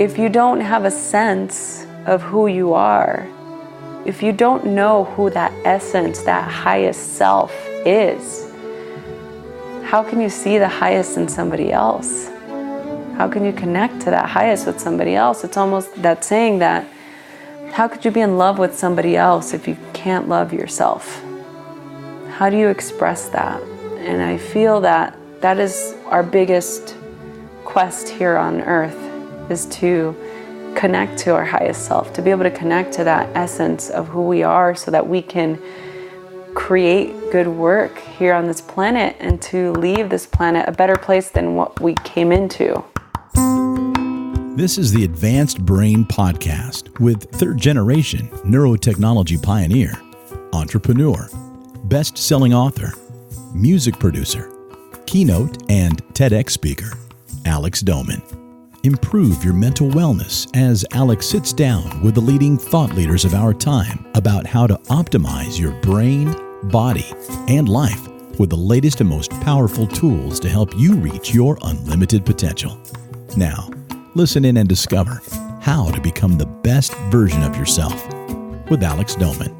if you don't have a sense of who you are, if you don't know who that essence, that highest self is, how can you see the highest in somebody else? How can you connect to that highest with somebody else? It's almost that saying that, how could you be in love with somebody else if you can't love yourself? How do you express that? And I feel that that is our biggest quest here on earth, is to connect to our highest self, to be able to connect to that essence of who we are so that we can create good work here on this planet and to leave this planet a better place than what we came into. This is the Advanced Brain Podcast with third-generation neurotechnology pioneer, entrepreneur, best-selling author, music producer, keynote and TEDx speaker, Alex Dolman. Improve your mental wellness as Alex sits down with the leading thought leaders of our time about how to optimize your brain, body, and life with the latest and most powerful tools to help you reach your unlimited potential. Now, listen in and discover how to become the best version of yourself with Alex Dolman.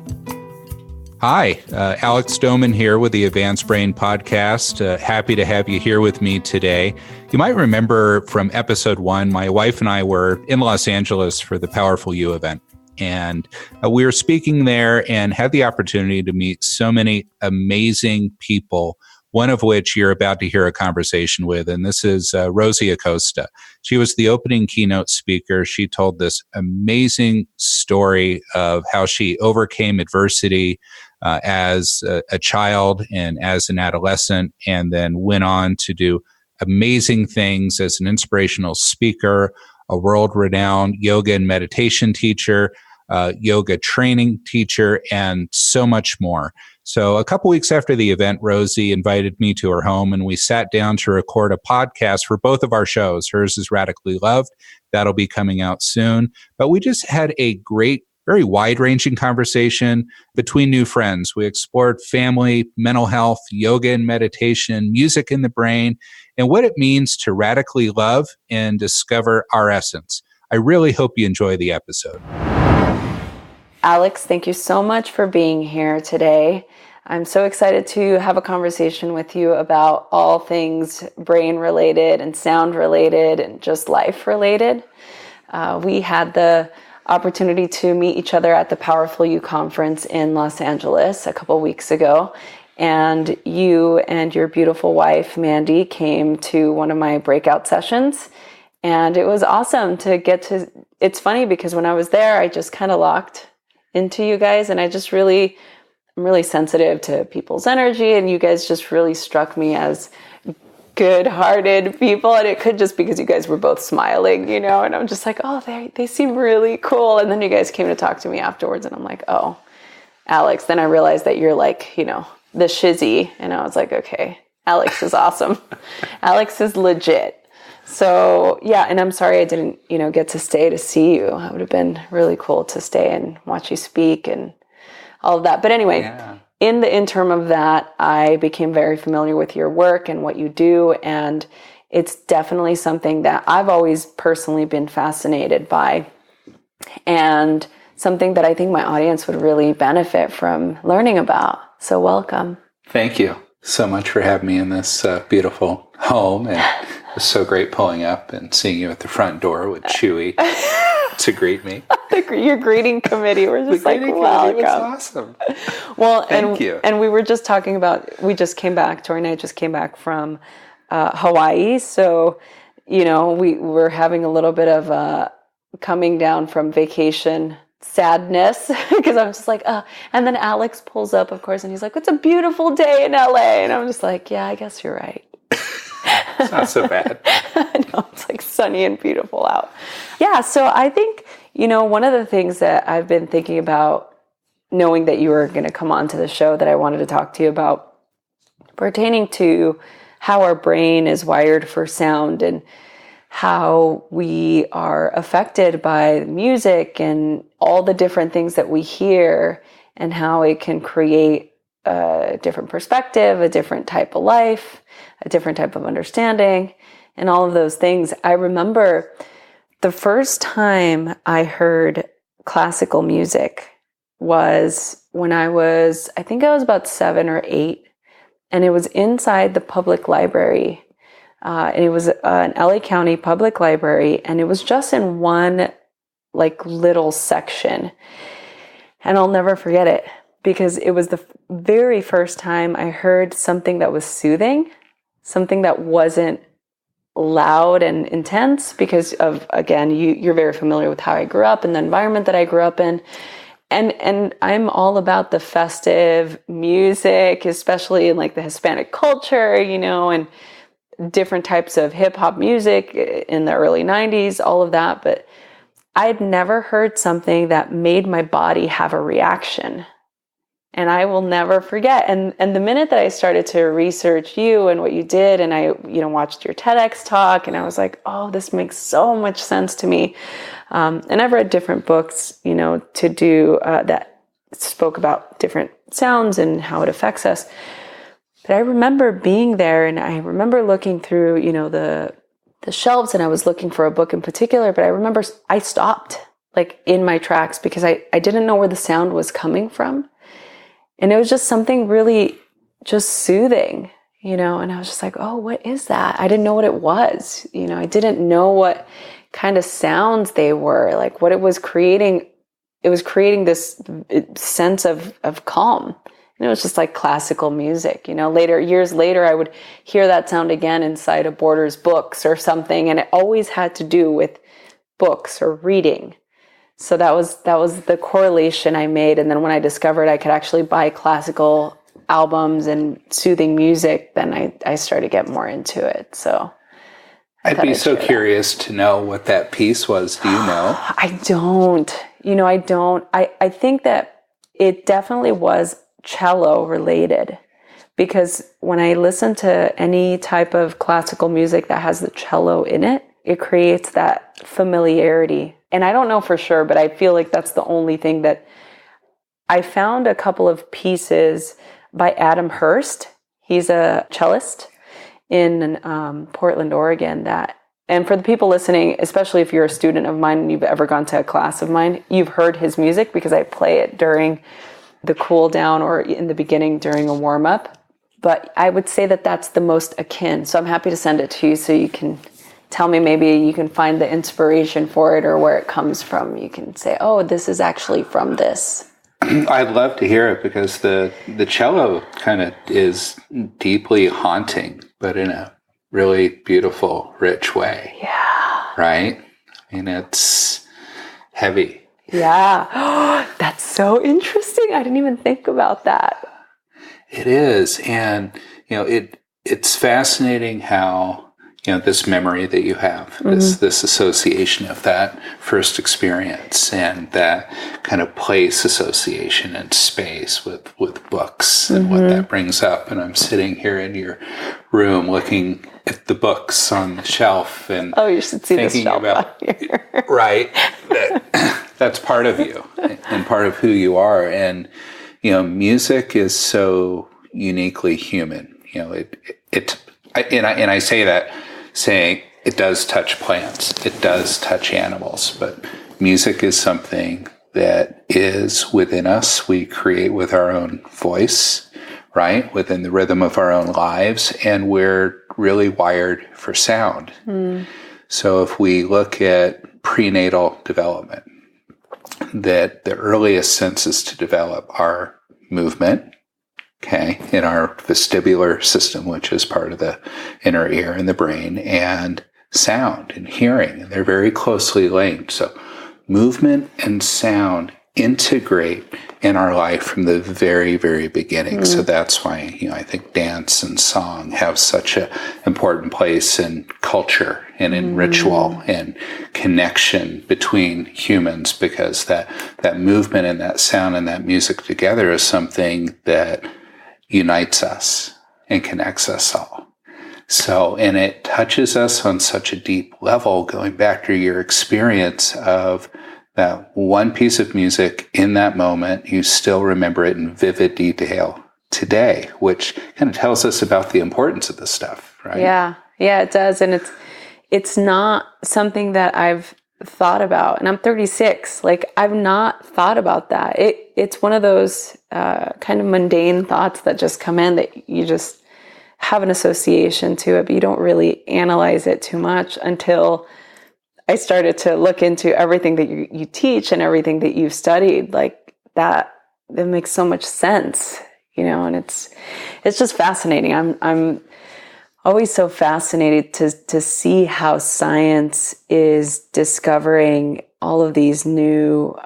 Hi, Alex Dolman here with the Advanced Brain Podcast. Happy to have you here with me today. You might remember from episode 1, my wife and I were in Los Angeles for the Powerful You event. And we were speaking there and had the opportunity to meet so many amazing people, one of which you're about to hear a conversation with, and this is Rosie Acosta. She was the opening keynote speaker. She told this amazing story of how she overcame adversity as a child and as an adolescent, and then went on to do amazing things as an inspirational speaker, a world-renowned yoga and meditation teacher, yoga training teacher, and so much more. So a couple weeks after the event, Rosie invited me to her home, and we sat down to record a podcast for both of our shows. Hers is Radically Loved. That'll be coming out soon. But we just had a great, very wide-ranging conversation between new friends. We explored family, mental health, yoga and meditation, music in the brain, and what it means to radically love and discover our essence. I really hope you enjoy the episode. Alex, thank you so much for being here today. I'm so excited to have a conversation with you about all things brain related and sound related and just life related. We had the opportunity to meet each other at the Powerful You conference in Los Angeles a couple weeks ago. And you and your beautiful wife, Mandy, came to one of my breakout sessions. And it was awesome to get to, it's funny because when I was there, I just kind of locked into you guys, and I'm really sensitive to people's energy, and you guys just really struck me as good-hearted people, and it could just because you guys were both smiling, and I'm just like, oh, they seem really cool. And then you guys came to talk to me afterwards, and I'm like, oh, Alex. Then I realized that you're like, the shizzy, and I was like, okay, Alex is awesome. Alex is legit. So yeah, and I'm sorry I didn't, get to stay to see you. It would have been really cool to stay and watch you speak and all of that. But anyway, In the interim of that, I became very familiar with your work and what you do. And it's definitely something that I've always personally been fascinated by, and something that I think my audience would really benefit from learning about. So welcome. Thank you so much for having me in this beautiful home. And it was so great pulling up and seeing you at the front door with Chewy to greet me. Your greeting committee, we're just like, welcome. It was awesome. Well, Thank you. And we were just talking about, Tori and I just came back from Hawaii. So, we were having a little bit of coming down from vacation sadness because I'm just like, and then Alex pulls up, of course, and he's like, it's a beautiful day in LA. And I'm just like, yeah, I guess you're right. It's not so bad. No, it's like sunny and beautiful out. Yeah, so I think, one of the things that I've been thinking about, knowing that you were going to come on to the show, that I wanted to talk to you about, pertaining to how our brain is wired for sound and how we are affected by music and all the different things that we hear, and how it can create a different perspective, a different type of life, a different type of understanding, and all of those things. I remember The first time I heard classical music was when I think I was about 7 or 8, and it was inside the public library. And it was an LA County public library, and it was just in one like little section. And I'll never forget it because it was the very first time I heard something that was soothing, something that wasn't loud and intense because of, again, you're very familiar with how I grew up and the environment that I grew up in. And I'm all about the festive music, especially in like the Hispanic culture, and different types of hip hop music in the early 90s, all of that. But I'd never heard something that made my body have a reaction. And I will never forget. And the minute that I started to research you and what you did, and I, watched your TEDx talk, and I was like, oh, this makes so much sense to me. And I've read different books, to do that spoke about different sounds and how it affects us. But I remember being there, and I remember looking through, the shelves, and I was looking for a book in particular. But I remember I stopped, like in my tracks, because I didn't know where the sound was coming from. And it was just something really just soothing, and I was just like, oh, what is that? I didn't know what it was. I didn't know what kind of sounds they were, like what it was creating. It was creating this sense of calm. And it was just like classical music, years later, I would hear that sound again inside of Borders books or something. And it always had to do with books or reading. So that was the correlation I made. And then when I discovered I could actually buy classical albums and soothing music, then I started to get more into it. So I'd be so curious to know what that piece was. Do you know? I don't. I don't. I think that it definitely was cello related, because when I listen to any type of classical music that has the cello in it, it creates that familiarity. And I don't know for sure, but I feel like that's the only thing that I found. A couple of pieces by Adam Hurst. He's a cellist in Portland, Oregon. And for the people listening, especially if you're a student of mine and you've ever gone to a class of mine, you've heard his music because I play it during the cool down or in the beginning during a warm up. But I would say that that's the most akin. So I'm happy to send it to you so you can tell me, maybe you can find the inspiration for it or where it comes from. You can say, oh, this is actually from this. I'd love to hear it, because the cello kind of is deeply haunting, but in a really beautiful, rich way. Yeah. Right? I mean, it's heavy. Yeah. That's so interesting. I didn't even think about that. It is. And, it's fascinating how, this memory that you have, this association of that first experience and that kind of place association and space with books and what that brings up. And I'm sitting here in your room looking at the books on the shelf and you should see this shelf about here. Right. That's part of you and part of who you are. And, music is so uniquely human. I say that saying it does touch plants, it does touch animals, but music is something that is within us. We create with our own voice, right? Within the rhythm of our own lives, and we're really wired for sound. So if we look at prenatal development, that the earliest senses to develop are movement, in our vestibular system, which is part of the inner ear in the brain, and sound and hearing. And they're very closely linked. So movement and sound integrate in our life from the very, very beginning. So that's why, I think dance and song have such an important place in culture and in ritual and connection between humans, because that movement and that sound and that music together is something that unites us and connects us all. So, and it touches us on such a deep level, going back to your experience of that one piece of music in that moment, you still remember it in vivid detail today, which kind of tells us about the importance of this stuff, right? Yeah, it does. And it's not something that I've thought about. And I'm 36. Like, I've not thought about that. It's one of those kind of mundane thoughts that just come in that you just have an association to it, but you don't really analyze it too much until I started to look into everything that you teach and everything that you've studied. Like, that makes so much sense, and it's just fascinating. I'm always so fascinated to see how science is discovering all of these new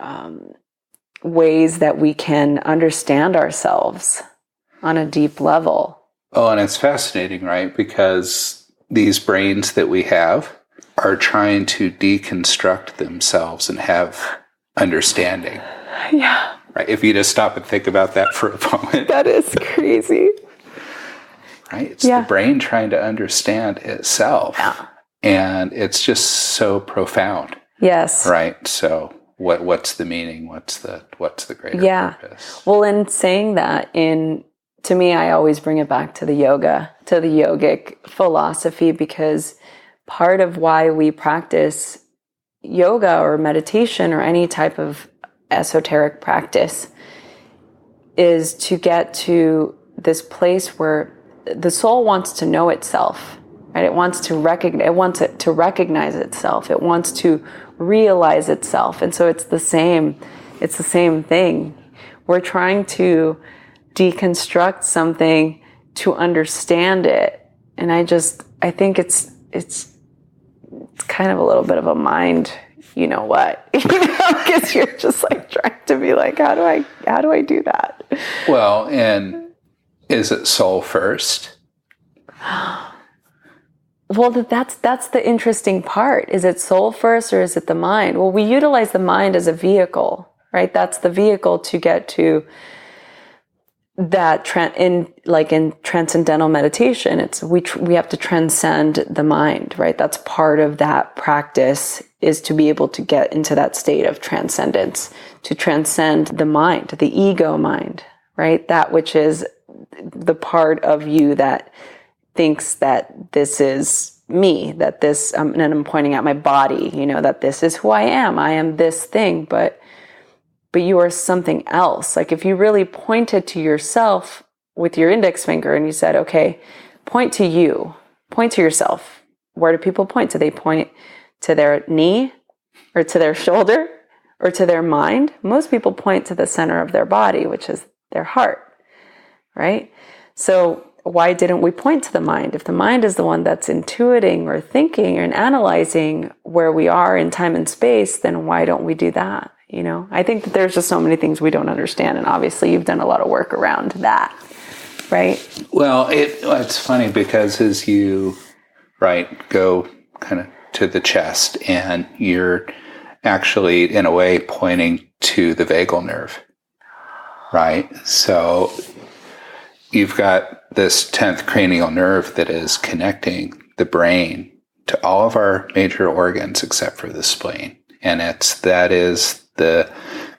ways that we can understand ourselves on a deep level. Oh, and it's fascinating, right? Because these brains that we have are trying to deconstruct themselves and have understanding. Yeah. Right? If you just stop and think about that for a moment. That is crazy. Right? It's the brain trying to understand itself. Yeah. And it's just so profound. Yes. Right? So what's the meaning? What's the greater purpose? Well, in saying that, to me, I always bring it back to the yoga, to the yogic philosophy, because part of why we practice yoga or meditation or any type of esoteric practice is to get to this place where the soul wants to know itself, right? It wants to recognize itself. It wants to realize itself. And so it's the same thing. We're trying to deconstruct something to understand it. And I think it's kind of a little bit of a mind, you know what? Because you're just like trying to be like, how do I do that? Well, and is it soul first? Well, that's the interesting part. Is it soul first or is it the mind? Well, we utilize the mind as a vehicle, right? That's the vehicle to get to that in transcendental meditation. It's we have to transcend the mind, right? That's part of that practice, is to be able to get into that state of transcendence, to transcend the mind, the ego mind, right? That which is the part of you that thinks that this is me, that this, and I'm pointing at my body, that this is who I am this thing, but you are something else. Like, if you really pointed to yourself with your index finger and you said, okay, point to you, point to yourself. Where do people point? Do they point to their knee or to their shoulder or to their mind? Most people point to the center of their body, which is their heart, right? So why didn't we point to the mind? If the mind is the one that's intuiting or thinking and analyzing where we are in time and space, then why don't we do that? I think that there's just so many things we don't understand. And obviously you've done a lot of work around that, right? Well, it's funny because as you, go kind of to the chest, and you're actually, in a way, pointing to the vagal nerve, right? So you've got this 10th cranial nerve that is connecting the brain to all of our major organs except for the spleen. And that is the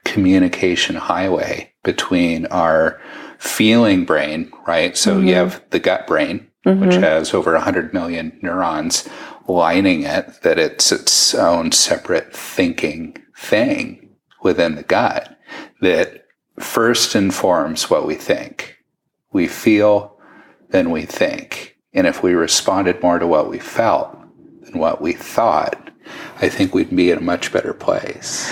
communication highway between our feeling brain, right? So you have the gut brain, which has over 100 million neurons lining it, that it's its own separate thinking thing within the gut that first informs what we think. We feel, then we think. And if we responded more to what we felt than what we thought, I think we'd be in a much better place.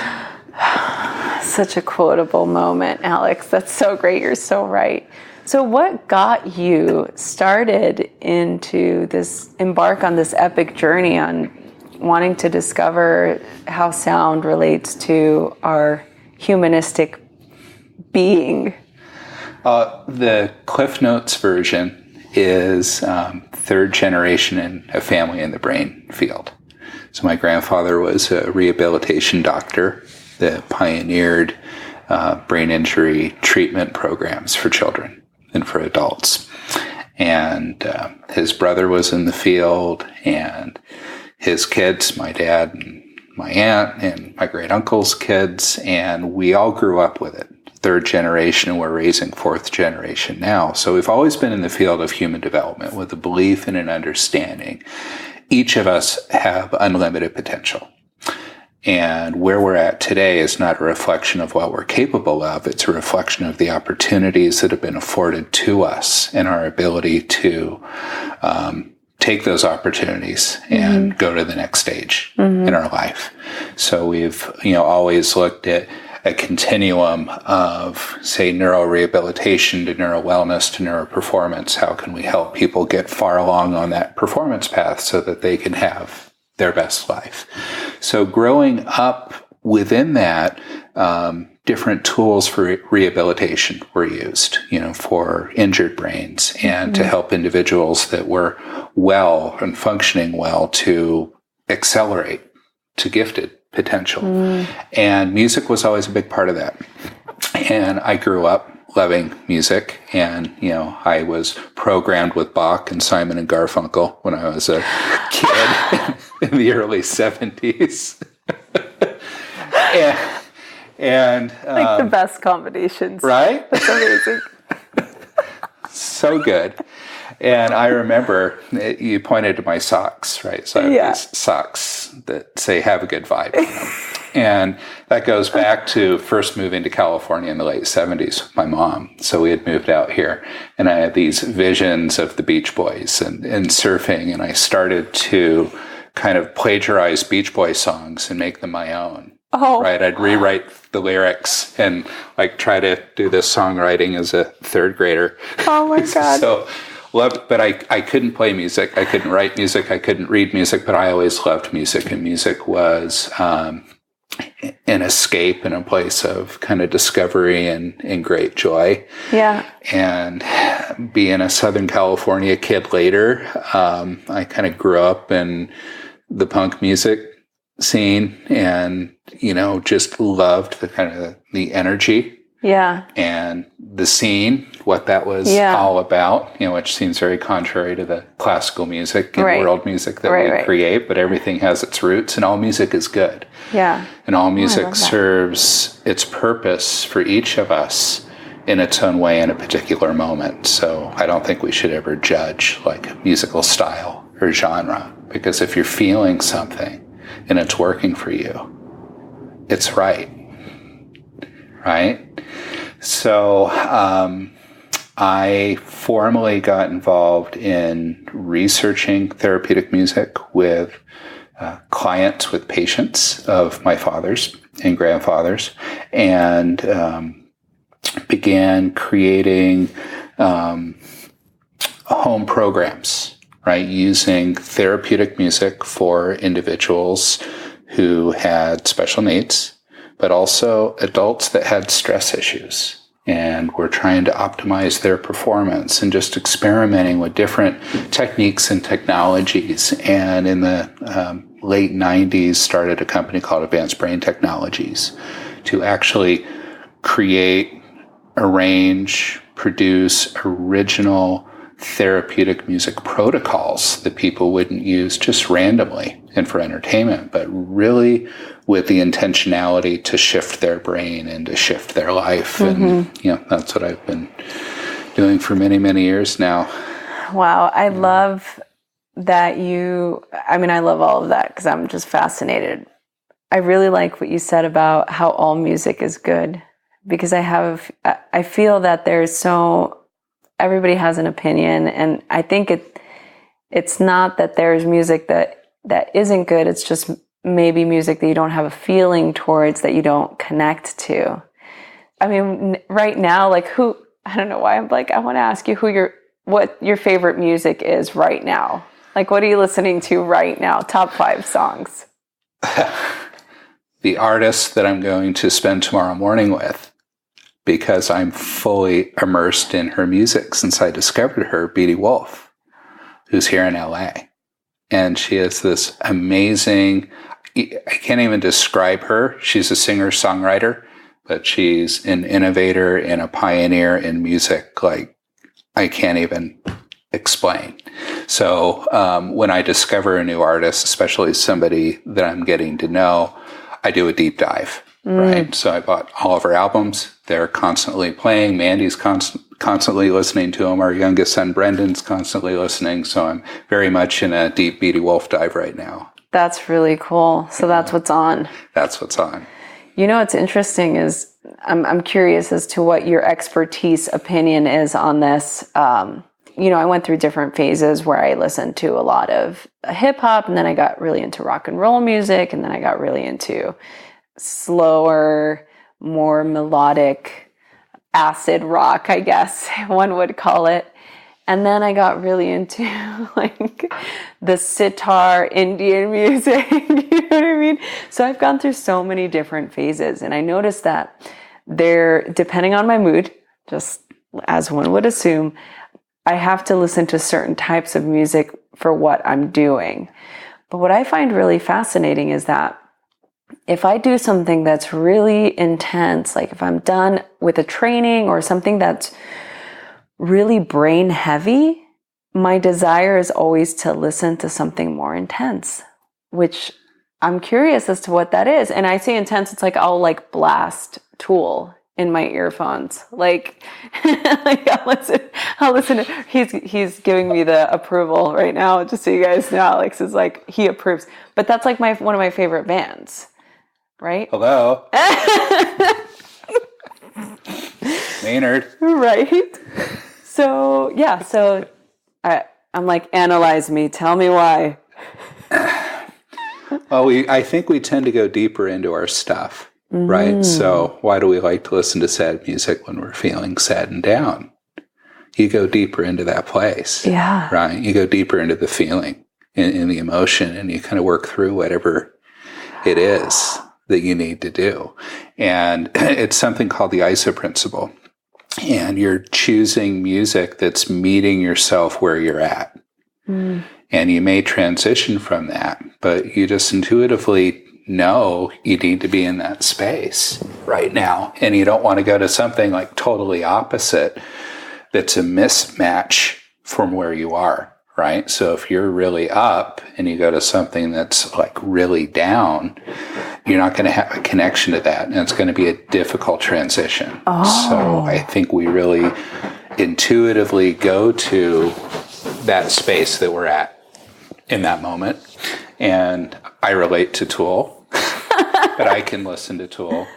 Such a quotable moment, Alex. That's so great. You're so right. So what got you started embark on this epic journey on wanting to discover how sound relates to our humanistic being? The Cliff Notes version is third generation in a family in the brain field. So my grandfather was a rehabilitation doctor that pioneered brain injury treatment programs for children and for adults. And his brother was in the field, and his kids, my dad and my aunt and my great uncle's kids, and we all grew up with it. Third generation, and we're raising fourth generation now. So we've always been in the field of human development with a belief and an understanding. Each of us have unlimited potential. And where we're at today is not a reflection of what we're capable of. It's a reflection of the opportunities that have been afforded to us and our ability to take those opportunities and go to the next stage in our life. So we've, always looked at a continuum of, say, neurorehabilitation to neurowellness to neuroperformance. How can we help people get far along on that performance path so that they can have their best life? So growing up within that, different tools for rehabilitation were used, for injured brains and to help individuals that were well and functioning well to accelerate to gifted potential. And music was always a big part of that. And I grew up loving music, and I was programmed with Bach and Simon and Garfunkel when I was a kid in the early 70s. and like the best combinations, right? That's amazing. So good. And I remember you pointed to my socks, right? So I have these socks that say "Have a good vibe" on them. And that goes back to first moving to California in the late 70s with my mom. So we had moved out here, and I had these visions of the Beach Boys and surfing, and I started to kind of plagiarize Beach Boy songs and make them my own. Oh. Right? I'd rewrite the lyrics and try to do this songwriting as a third grader. Oh my God. So loved, but I couldn't play music. I couldn't write music. I couldn't read music, but I always loved music, and music was an escape and a place of kind of discovery and great joy. Yeah. And being a Southern California kid later, I kind of grew up in the punk music scene and, just loved the kind of the energy. Yeah. And the scene, what that was all about, which seems very contrary to the classical music and world music that we create, but everything has its roots and all music is good. Yeah. And all music serves its purpose for each of us in its own way in a particular moment. So I don't think we should ever judge musical style or genre, because if you're feeling something and it's working for you, it's right. Right? So I formally got involved in researching therapeutic music with clients, with patients of my fathers and grandfathers, and began creating home programs, right, using therapeutic music for individuals who had special needs, but also adults that had stress issues. And we're trying to optimize their performance and just experimenting with different techniques and technologies. And in the late 90s, started a company called Advanced Brain Technologies to actually create, arrange, produce original therapeutic music protocols that people wouldn't use just randomly and for entertainment, but really with the intentionality to shift their brain and to shift their life. And, that's what I've been doing for many, many years now. Wow. I love that I love all of that because I'm just fascinated. I really like what you said about how all music is good, because I feel that everybody has an opinion, and I think it's not that there's music that isn't good. It's just maybe music that you don't have a feeling towards, that you don't connect to. I mean, right now, I don't know why I want to ask you what your favorite music is right now. What are you listening to right now? Top 5 songs. The artist that I'm going to spend tomorrow morning with, because I'm fully immersed in her music since I discovered her, Beatty Wolf, who's here in LA. And she is this amazing, I can't even describe her. She's a singer-songwriter, but she's an innovator and a pioneer in music I can't even explain. So when I discover a new artist, especially somebody that I'm getting to know, I do a deep dive. Right. So I bought all of her albums. They're constantly playing. Mandy's constantly listening to them. Our youngest son, Brendan's constantly listening. So I'm very much in a deep Beatty Wolf dive right now. That's really cool. So that's what's on. That's what's on. You know, what's interesting is I'm curious as to what your expertise opinion is on this. I went through different phases where I listened to a lot of hip hop, and then I got really into rock and roll music, and then I got really into slower, more melodic acid rock, I guess one would call it. And then I got really into like the sitar Indian music, you know what I mean? So I've gone through so many different phases, and I noticed that depending on my mood, just as one would assume, I have to listen to certain types of music for what I'm doing. But what I find really fascinating is that if I do something that's really intense, like if I'm done with a training or something that's really brain heavy, my desire is always to listen to something more intense, which I'm curious as to what that is. And I say intense, it's like I'll like blast Tool in my earphones. Like, I'll listen to, he's giving me the approval right now, just so you guys know. Alex is like, he approves. But that's like one of my favorite bands, right? Hello. Maynard. Right. So, yeah. So I'm like, analyze me. Tell me why. Well, I think we tend to go deeper into our stuff, right? So why do we like to listen to sad music when we're feeling sad and down? You go deeper into that place. Yeah. Right? You go deeper into the feeling, in the emotion, and you kind of work through whatever it is that you need to do. And it's something called the ISO principle. And you're choosing music that's meeting yourself where you're at. And you may transition from that, but you just intuitively know you need to be in that space right now. And you don't want to go to something like totally opposite that's a mismatch from where you are, right? So if you're really up and you go to something that's like really down, you're not going to have a connection to that. And it's going to be a difficult transition. So I think we really intuitively go to that space that we're at in that moment. And I relate to Tool, but I can listen to Tool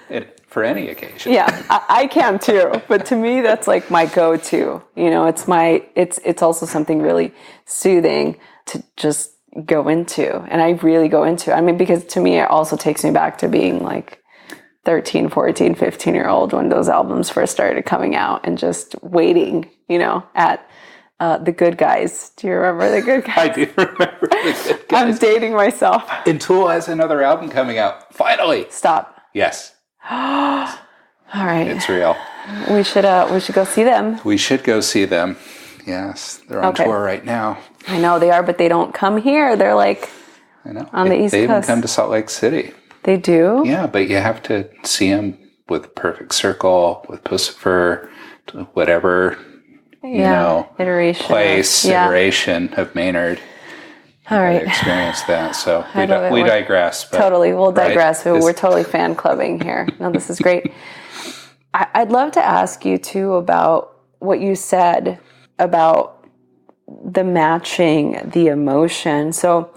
for any occasion. Yeah, I can too. But to me, that's like my go-to. You know, it's also something really soothing to just go into. And I really go into. I mean, because to me, it also takes me back to being like 13, 14, 15-year-old when those albums first started coming out and just waiting, at The Good Guys. Do you remember The Good Guys? I do remember The Good Guys. I'm dating myself. And Tool has another album coming out. Finally. Stop. Yes. All right. It's real. We should go see them. We should go see them. Yes. They're on tour right now. I know they are, but they don't come here. They're like I know. On the East They even Coast. come to Salt Lake City. They do? Yeah, but you have to see them with Perfect Circle, with Pussifer, whatever, iteration of Maynard. All right. Experience that. So we digress. But, totally. We'll digress. Right? We're totally fan clubbing here. No, this is great. I'd love to ask you too about what you said about the matching the emotion. So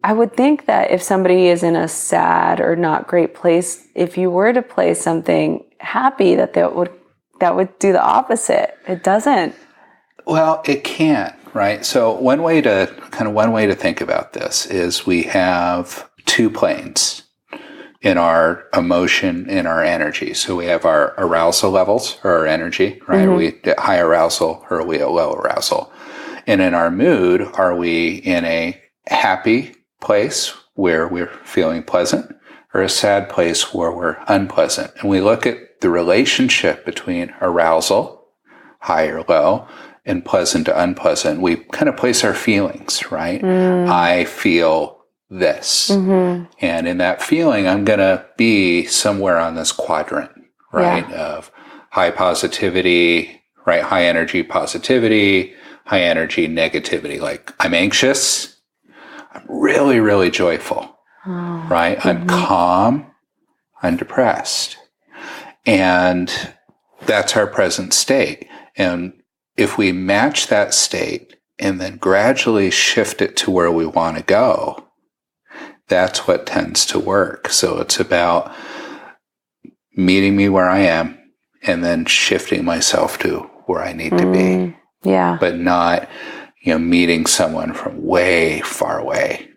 I would think that if somebody is in a sad or not great place, if you were to play something happy, that would do the opposite. It doesn't. Well, it can, right? So one way to think about this is we have two planes in our emotion, in our energy. So we have our arousal levels, or our energy, right? Are we at high arousal or are we at low arousal? And in our mood, are we in a happy place where we're feeling pleasant, or a sad place where we're unpleasant? And we look at the relationship between arousal, high or low, and pleasant to unpleasant. We kind of place our feelings, right? I feel this. And in that feeling, I'm going to be somewhere on this quadrant, right? Yeah. Of high positivity, right? High energy positivity, high energy negativity. Like I'm anxious. I'm really, really joyful, right? I'm calm. I'm depressed. And that's our present state. And if we match that state and then gradually shift it to where we want to go, that's what tends to work. So it's about meeting me where I am and then shifting myself to where I need to be. Yeah. But not, meeting someone from way far away,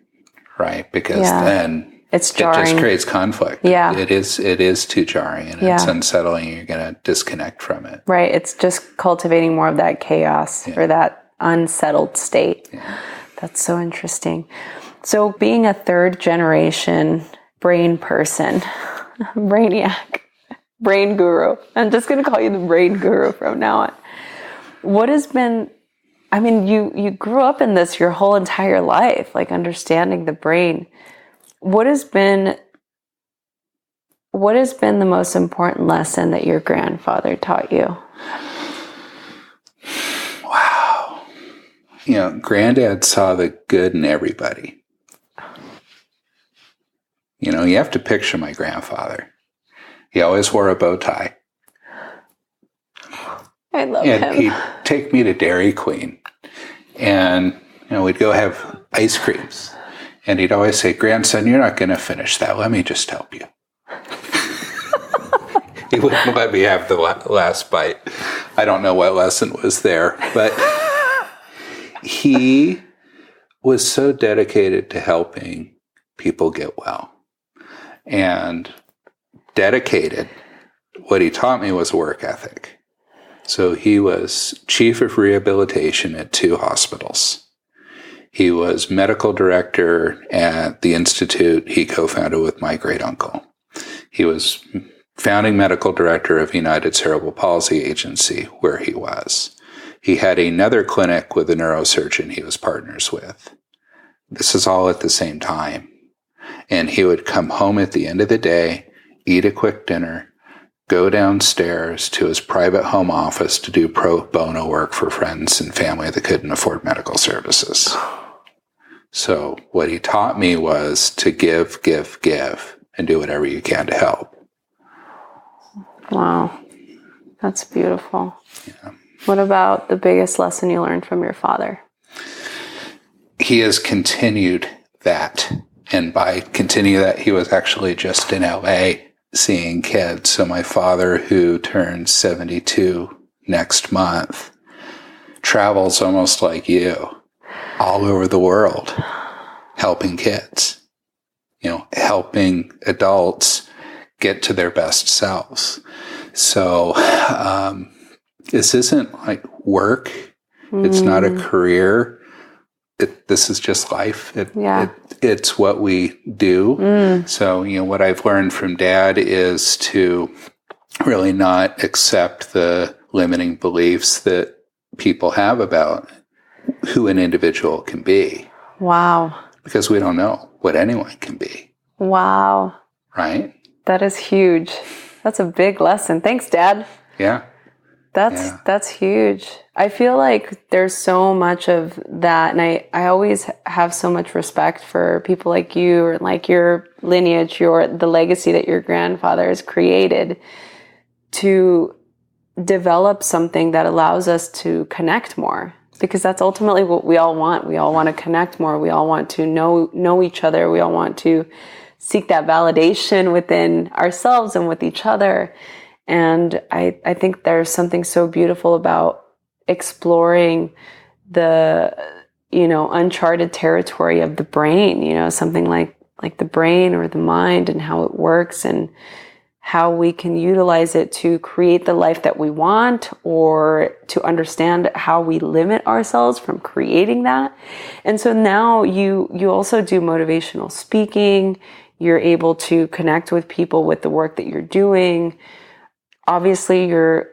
right? Because then it's jarring. It just creates conflict. Yeah. It is too jarring and it's unsettling. You're going to disconnect from it. Right. It's just cultivating more of that chaos or that unsettled state. Yeah. That's so interesting. So being a third generation brain person, brainiac, brain guru, I'm just going to call you the brain guru from now on. What has been, you grew up in this your whole entire life, like understanding the brain. What has been the most important lesson that your grandfather taught you? Wow. Granddad saw the good in everybody. You have to picture my grandfather. He always wore a bow tie. I love and him. He'd take me to Dairy Queen and, we'd go have ice creams. And he'd always say, "Grandson, you're not going to finish that. Let me just help you." He wouldn't let me have the last bite. I don't know what lesson was there, but he was so dedicated to helping people get well. And dedicated, what he taught me was work ethic. So he was chief of rehabilitation at 2 hospitals. He was medical director at the institute he co-founded with my great uncle. He was founding medical director of United Cerebral Palsy Agency, where he was. He had another clinic with a neurosurgeon he was partners with. This is all at the same time. And he would come home at the end of the day, eat a quick dinner, go downstairs to his private home office to do pro bono work for friends and family that couldn't afford medical services. So what he taught me was to give, and do whatever you can to help. Wow. That's beautiful. Yeah. What about the biggest lesson you learned from your father? He has continued that. And by continue that, he was actually just in LA seeing kids. So my father, who turns 72 next month, travels almost like you all over the world, helping kids, helping adults get to their best selves. So this isn't like work. It's not a career. This is just life. It's what we do. So, what I've learned from Dad is to really not accept the limiting beliefs that people have about who an individual can be. Wow. Because we don't know what anyone can be. Wow. Right? That is huge. That's a big lesson. Thanks, Dad. Yeah. That's huge. I feel like there's so much of that, and I always have so much respect for people like you, or like your lineage, the legacy that your grandfather has created to develop something that allows us to connect more, because that's ultimately what we all want. We all want to connect more. We all want to know each other. We all want to seek that validation within ourselves and with each other. And I think there's something so beautiful about exploring the, uncharted territory of the brain, something like the brain or the mind and how it works and how we can utilize it to create the life that we want, or to understand how we limit ourselves from creating that. And so now you also do motivational speaking. You're able to connect with people with the work that you're doing. Obviously, you're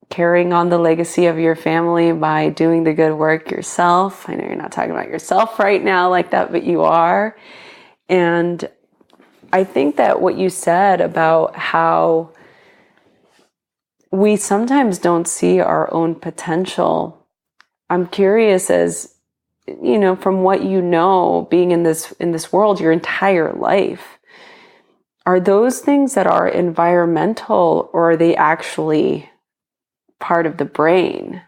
carrying on the legacy of your family by doing the good work yourself. I know you're not talking about yourself right now like that, but you are. And I think that what you said about how we sometimes don't see our own potential, I'm curious, as from what being in this world your entire life, are those things that are environmental, or are they actually part of the brain,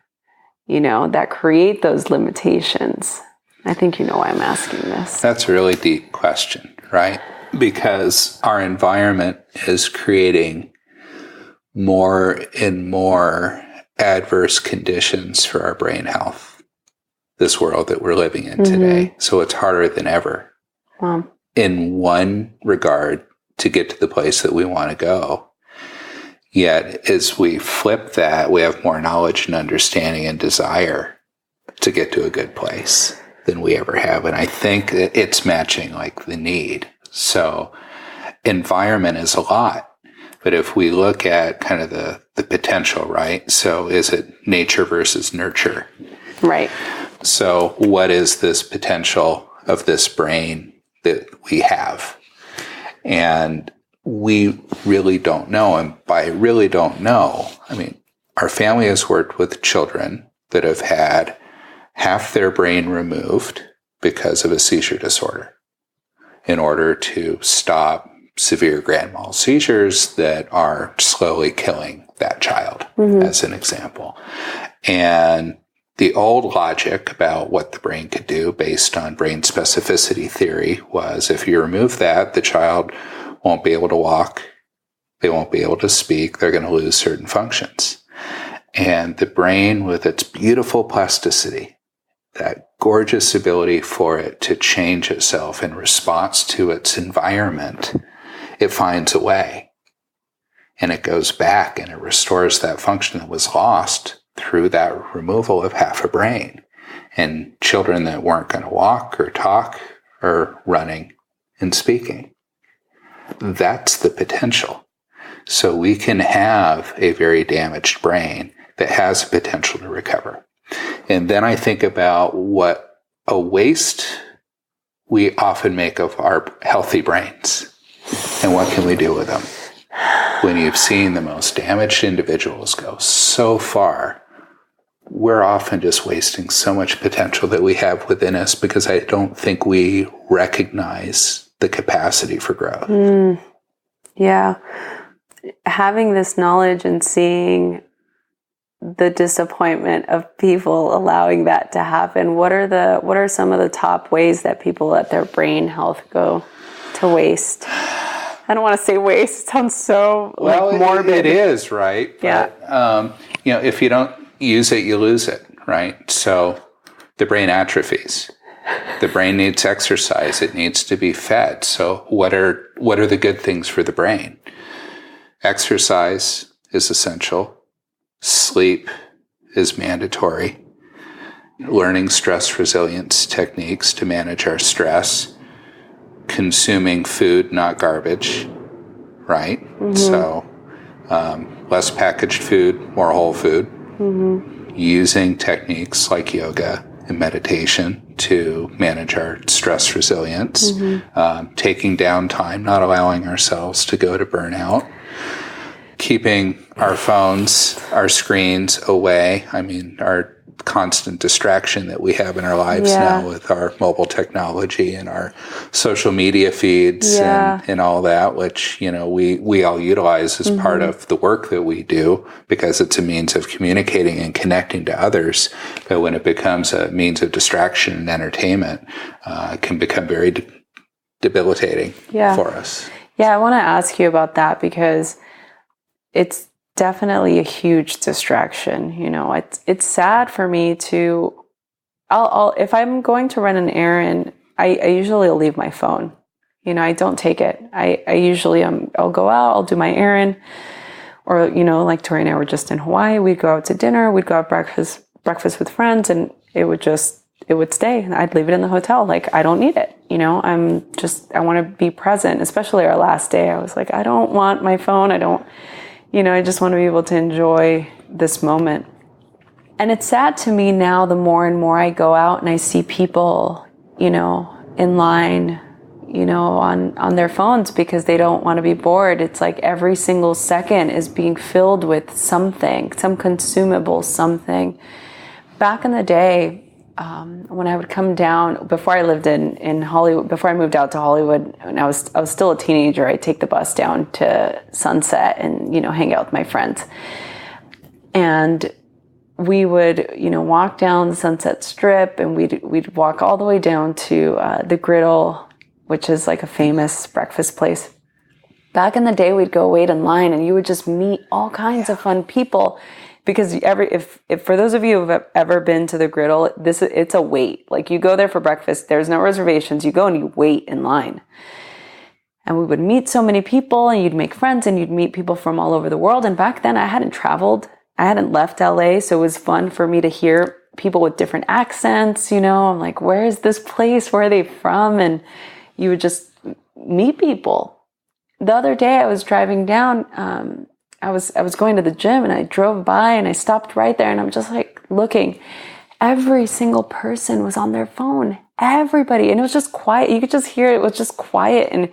that create those limitations? I think you know why I'm asking this. That's a really deep question, right? Because our environment is creating more and more adverse conditions for our brain health, this world that we're living in today. So it's harder than ever. Wow. In one regard, to get to the place that we want to go. Yet, as we flip that, we have more knowledge and understanding and desire to get to a good place than we ever have. And I think that it's matching like the need. So environment is a lot. But if we look at kind of the potential, right? So is it nature versus nurture? Right. So what is this potential of this brain that we have? And we really don't know. And by really don't know, I mean, our family has worked with children that have had half their brain removed because of a seizure disorder in order to stop severe grand mal seizures that are slowly killing that child, as an example. And the old logic about what the brain could do based on brain specificity theory was if you remove that, the child won't be able to walk, they won't be able to speak, they're going to lose certain functions. And the brain, with its beautiful plasticity, that gorgeous ability for it to change itself in response to its environment, it finds a way. And it goes back and it restores that function that was lost through that removal of half a brain. And children that weren't going to walk or talk are running and speaking. That's the potential. So we can have a very damaged brain that has the potential to recover. And then I think about what a waste we often make of our healthy brains. And what can we do with them? When you've seen the most damaged individuals go so far, we're often just wasting so much potential that we have within us because I don't think we recognize the capacity for growth. Yeah. Having this knowledge and seeing the disappointment of people allowing that to happen, what are some of the top ways that people let their brain health go to waste? I don't want to say waste. It sounds so morbid. It is, right? Yeah. But, if you don't use it, you lose it, right? So the brain atrophies. The brain needs exercise. It needs to be fed. So what are the good things for the brain? Exercise is essential. Sleep is mandatory. Learning stress resilience techniques to manage our stress. Consuming food, not garbage, right? So less packaged food, more whole food. Using techniques like yoga and meditation to manage our stress resilience. Taking downtime, not allowing ourselves to go to burnout. Keeping our phones, our screens away. I mean, our constant distraction that we have in our lives now with our mobile technology and our social media feeds and all that, which, we all utilize as part of the work that we do because it's a means of communicating and connecting to others. But when it becomes a means of distraction and entertainment, it can become very debilitating for us. Yeah, I want to ask you about that because it's definitely a huge distraction. It's sad for me to, I'll if I'm going to run an errand, I usually will leave my phone. I don't take it. I usually, I'll go out, I'll do my errand, or, like Tori and I were just in Hawaii, we'd go out to dinner, we'd go out breakfast with friends, and it would stay. I'd leave it in the hotel. Like, I don't need it. I want to be present, especially our last day. I was like, I don't want my phone. I just want to be able to enjoy this moment. And it's sad to me now, the more and more I go out and I see people, in line, on their phones because they don't want to be bored. It's like every single second is being filled with something, some consumable something. Back in the day, when I would come down, before I lived in Hollywood, before I moved out to Hollywood, and I was still a teenager, I'd take the bus down to Sunset and, hang out with my friends. And we would, walk down the Sunset Strip and we'd walk all the way down to the Griddle which is like a famous breakfast place. Back in the day, we'd go wait in line and you would just meet all kinds of fun people, because if for those of you who have ever been to the Griddle, it's a wait. Like, you go there for breakfast, there's no reservations, you go and you wait in line. And we would meet so many people, and you'd make friends, and you'd meet people from all over the world. And back then I hadn't traveled, I hadn't left LA, so it was fun for me to hear people with different accents, I'm like, where is this place? Where are they from? And you would just meet people. The other day I was driving down, I was going to the gym, and I drove by and I stopped right there, and I'm just like looking. Every single person was on their phone. Everybody. And it was just quiet. You could just hear it was just quiet. And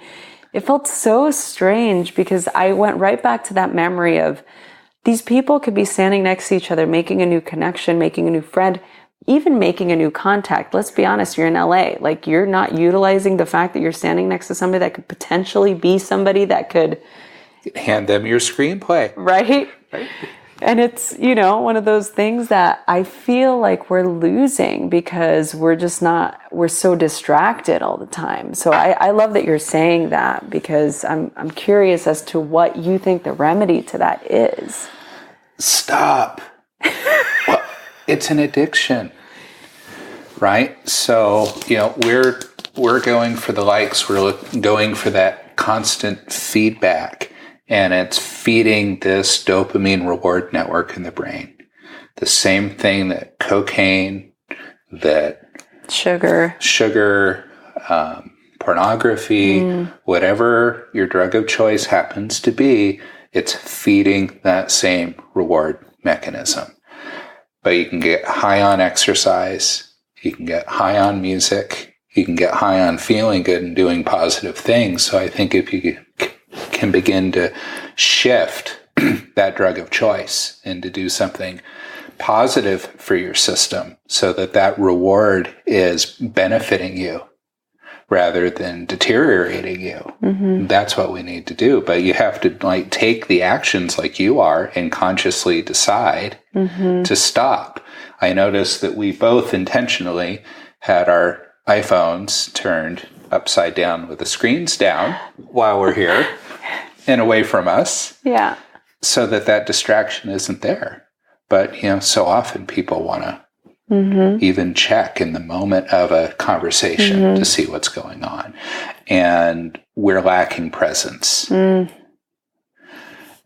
it felt so strange, because I went right back to that memory of these people could be standing next to each other, making a new connection, making a new friend, even making a new contact. Let's be honest, you're in LA. Like, you're not utilizing the fact that you're standing next to somebody that could potentially be somebody that could hand them your screenplay. Right? And it's, one of those things that I feel like we're losing, because we're so distracted all the time. So I love that you're saying that, because I'm curious as to what you think the remedy to that is. Stop. Well, it's an addiction, right? So, we're going for the likes, we're going for that constant feedback, and it's feeding this dopamine reward network in the brain. The same thing that cocaine, that sugar, pornography, whatever your drug of choice happens to be, it's feeding that same reward mechanism. But you can get high on exercise, you can get high on music, you can get high on feeling good and doing positive things. So I think if you can begin to shift that drug of choice and to do something positive for your system, so that reward is benefiting you rather than deteriorating you. That's what we need to do. But you have to take the actions like you are and consciously decide to stop. I noticed that we both intentionally had our iPhones turned upside down with the screens down while we're here and away from us. Yeah. So that distraction isn't there. But, so often people want to even check in the moment of a conversation to see what's going on. And we're lacking presence. And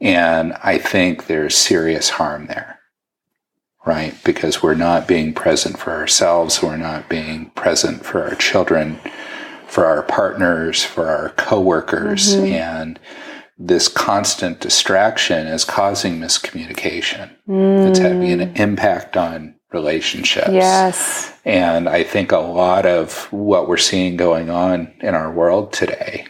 I think there's serious harm there, right? Because we're not being present for ourselves. We're not being present for our children, for our partners, for our coworkers. And this constant distraction is causing miscommunication. It's having an impact on relationships. Yes. And I think a lot of what we're seeing going on in our world today,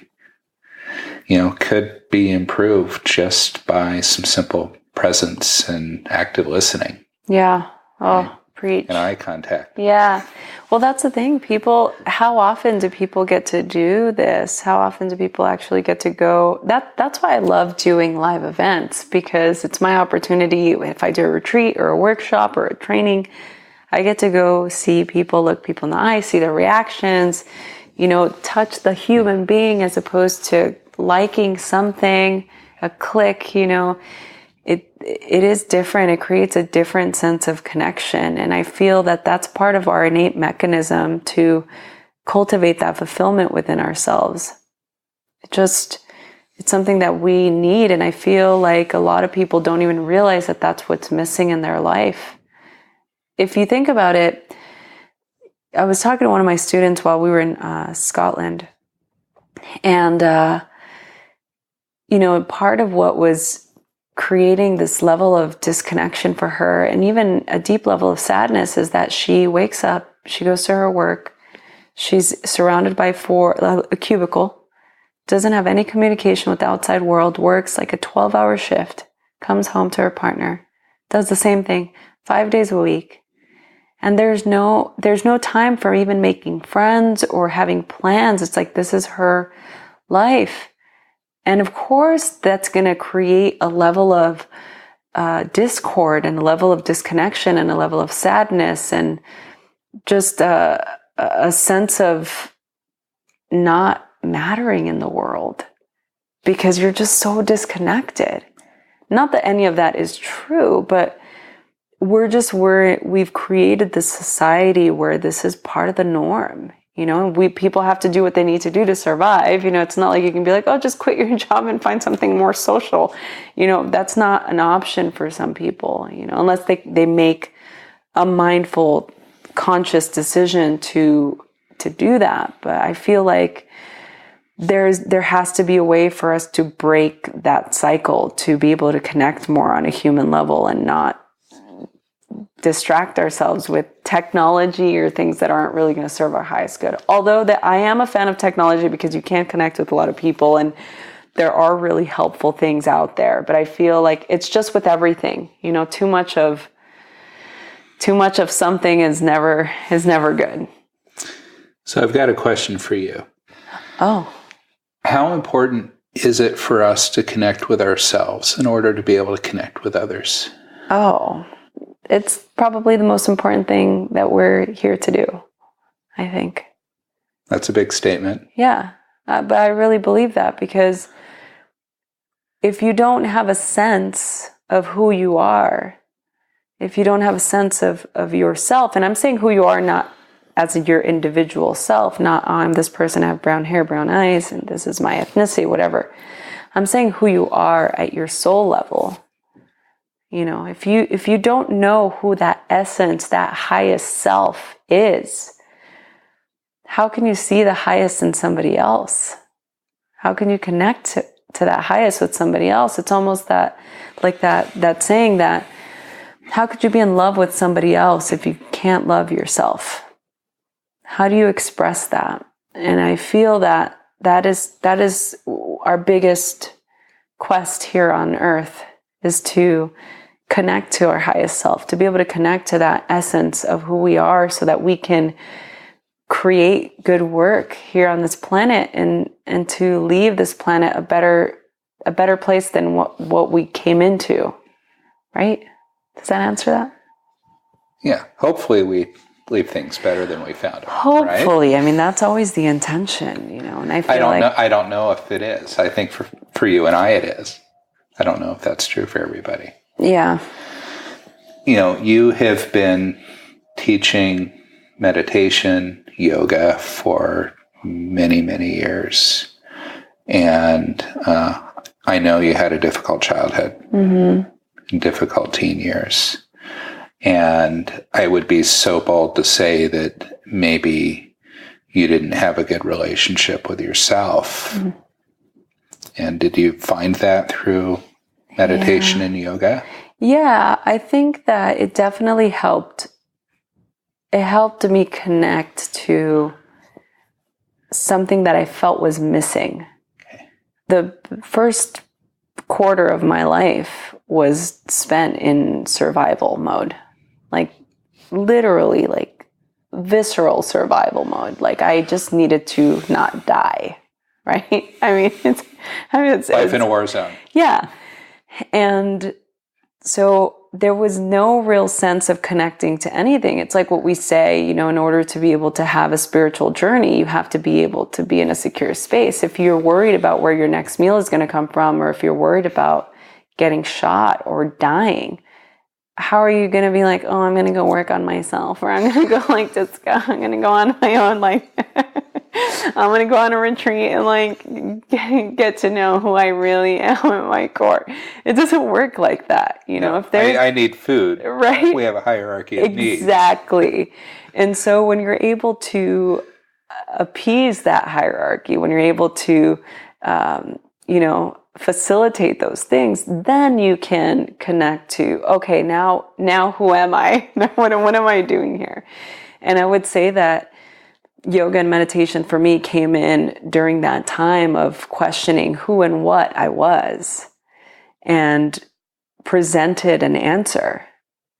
could be improved just by some simple presence and active listening. Yeah. Oh, right? Preach. And eye contact. Yeah. Well, that's the thing. How often do people get to do this? How often do people actually get to go? That's why I love doing live events, because it's my opportunity. If I do a retreat or a workshop or a training, I get to go see people, look people in the eye, see their reactions, touch the human being as opposed to liking something, a click, It is different. It creates a different sense of connection. And I feel that that's part of our innate mechanism to cultivate that fulfillment within ourselves. It's something that we need. And I feel like a lot of people don't even realize that that's what's missing in their life. If you think about it, I was talking to one of my students while we were in Scotland. And, part of what was creating this level of disconnection for her, and even a deep level of sadness, is that she wakes up, she goes to her work, she's surrounded by a cubicle, doesn't have any communication with the outside world, works like a 12-hour shift, comes home to her partner, does the same thing 5 days a week. And there's no time for even making friends or having plans. It's like, this is her life. And of course, that's going to create a level of discord and a level of disconnection and a level of sadness and just a sense of not mattering in the world because you're just so disconnected. Not that any of that is true, but we've created this society where this is part of the norm, and people have to do what they need to do to survive. It's not like you can be like, oh, just quit your job and find something more social. That's not an option for some people, unless they make a mindful, conscious decision to do that. But I feel like there has to be a way for us to break that cycle, to be able to connect more on a human level and not distract ourselves with technology or things that aren't really going to serve our highest good. Although that I am a fan of technology because you can connect with a lot of people and there are really helpful things out there. But I feel like it's just with everything, too much of something is never good. So I've got a question for you. Oh. How important is it for us to connect with ourselves in order to be able to connect with others? Oh, it's probably the most important thing that we're here to do, I think. That's a big statement. Yeah, but I really believe that because if you don't have a sense of who you are, if you don't have a sense of yourself, and I'm saying who you are not as your individual self, not, oh, I'm this person, I have brown hair, brown eyes, and this is my ethnicity, whatever. I'm saying who you are at your soul level. If you don't know who that essence, that highest self is, how can you see the highest in somebody else? How can you connect to that highest with somebody else? It's almost that saying that, how could you be in love with somebody else if you can't love yourself? How do you express that? And I feel that is our biggest quest here on earth, is to connect to our highest self, to be able to connect to that essence of who we are so that we can create good work here on this planet and to leave this planet a better place than what we came into. Right? Does that answer that? Yeah. Hopefully we leave things better than we found them. Hopefully. Right? I mean, that's always the intention, and I feel I don't know if it is. I think for you and I it is. I don't know if that's true for everybody. Yeah. You have been teaching meditation, yoga for many, many years. And I know you had a difficult childhood, difficult teen years. And I would be so bold to say that maybe you didn't have a good relationship with yourself. Mm-hmm. And did you find that through meditation and yoga? Yeah, I think that it definitely helped. It helped me connect to something that I felt was missing. Okay. The first quarter of my life was spent in survival mode. Like literally like visceral survival mode. Like I just needed to not die. Right? It's life in a war zone. Yeah. And so there was no real sense of connecting to anything. It's like what we say, in order to be able to have a spiritual journey, you have to be able to be in a secure space. If you're worried about where your next meal is going to come from, or if you're worried about getting shot or dying, how are you going to be like, oh, I'm going to go work on myself, or I'm going to go I'm going to go on my own, I'm going to go on a retreat and get to know who I really am at my core. It doesn't work like that. If there's, I need food. Right. We have a hierarchy of needs. Exactly. And so when you're able to appease that hierarchy, when you're able to, facilitate those things, then you can connect to, okay, now who am I? What am I doing here? And I would say that yoga and meditation for me came in during that time of questioning who and what I was, and presented an answer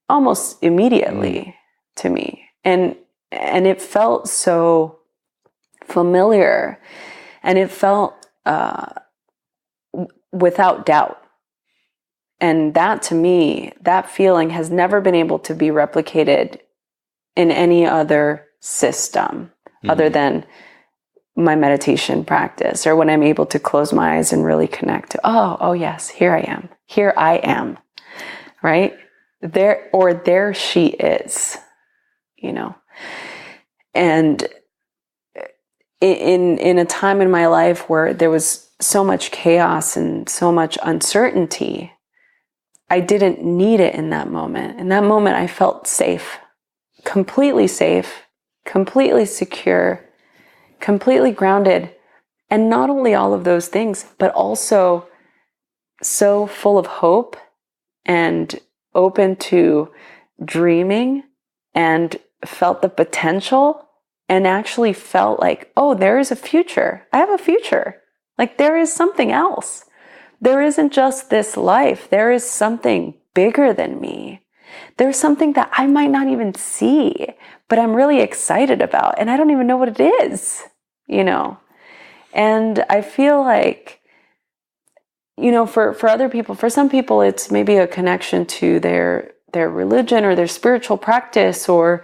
almost immediately to me. And it felt so familiar, and it felt without doubt. And that, to me, that feeling has never been able to be replicated in any other system other than my meditation practice, or when I'm able to close my eyes and really connect to, oh yes, here I am, right? There she is, and in a time in my life where there was so much chaos and so much uncertainty, I didn't need it in that moment. In that moment, I felt safe, completely secure, completely grounded. And not only all of those things, but also so full of hope and open to dreaming, and felt the potential, and actually felt like, oh, there is a future. I have a future. Like, there is something else. There isn't just this life. There is something bigger than me. There's something that I might not even see, but I'm really excited about, and I don't even know what it is, And I feel like, for other people, for some people, it's maybe a connection to their religion or their spiritual practice or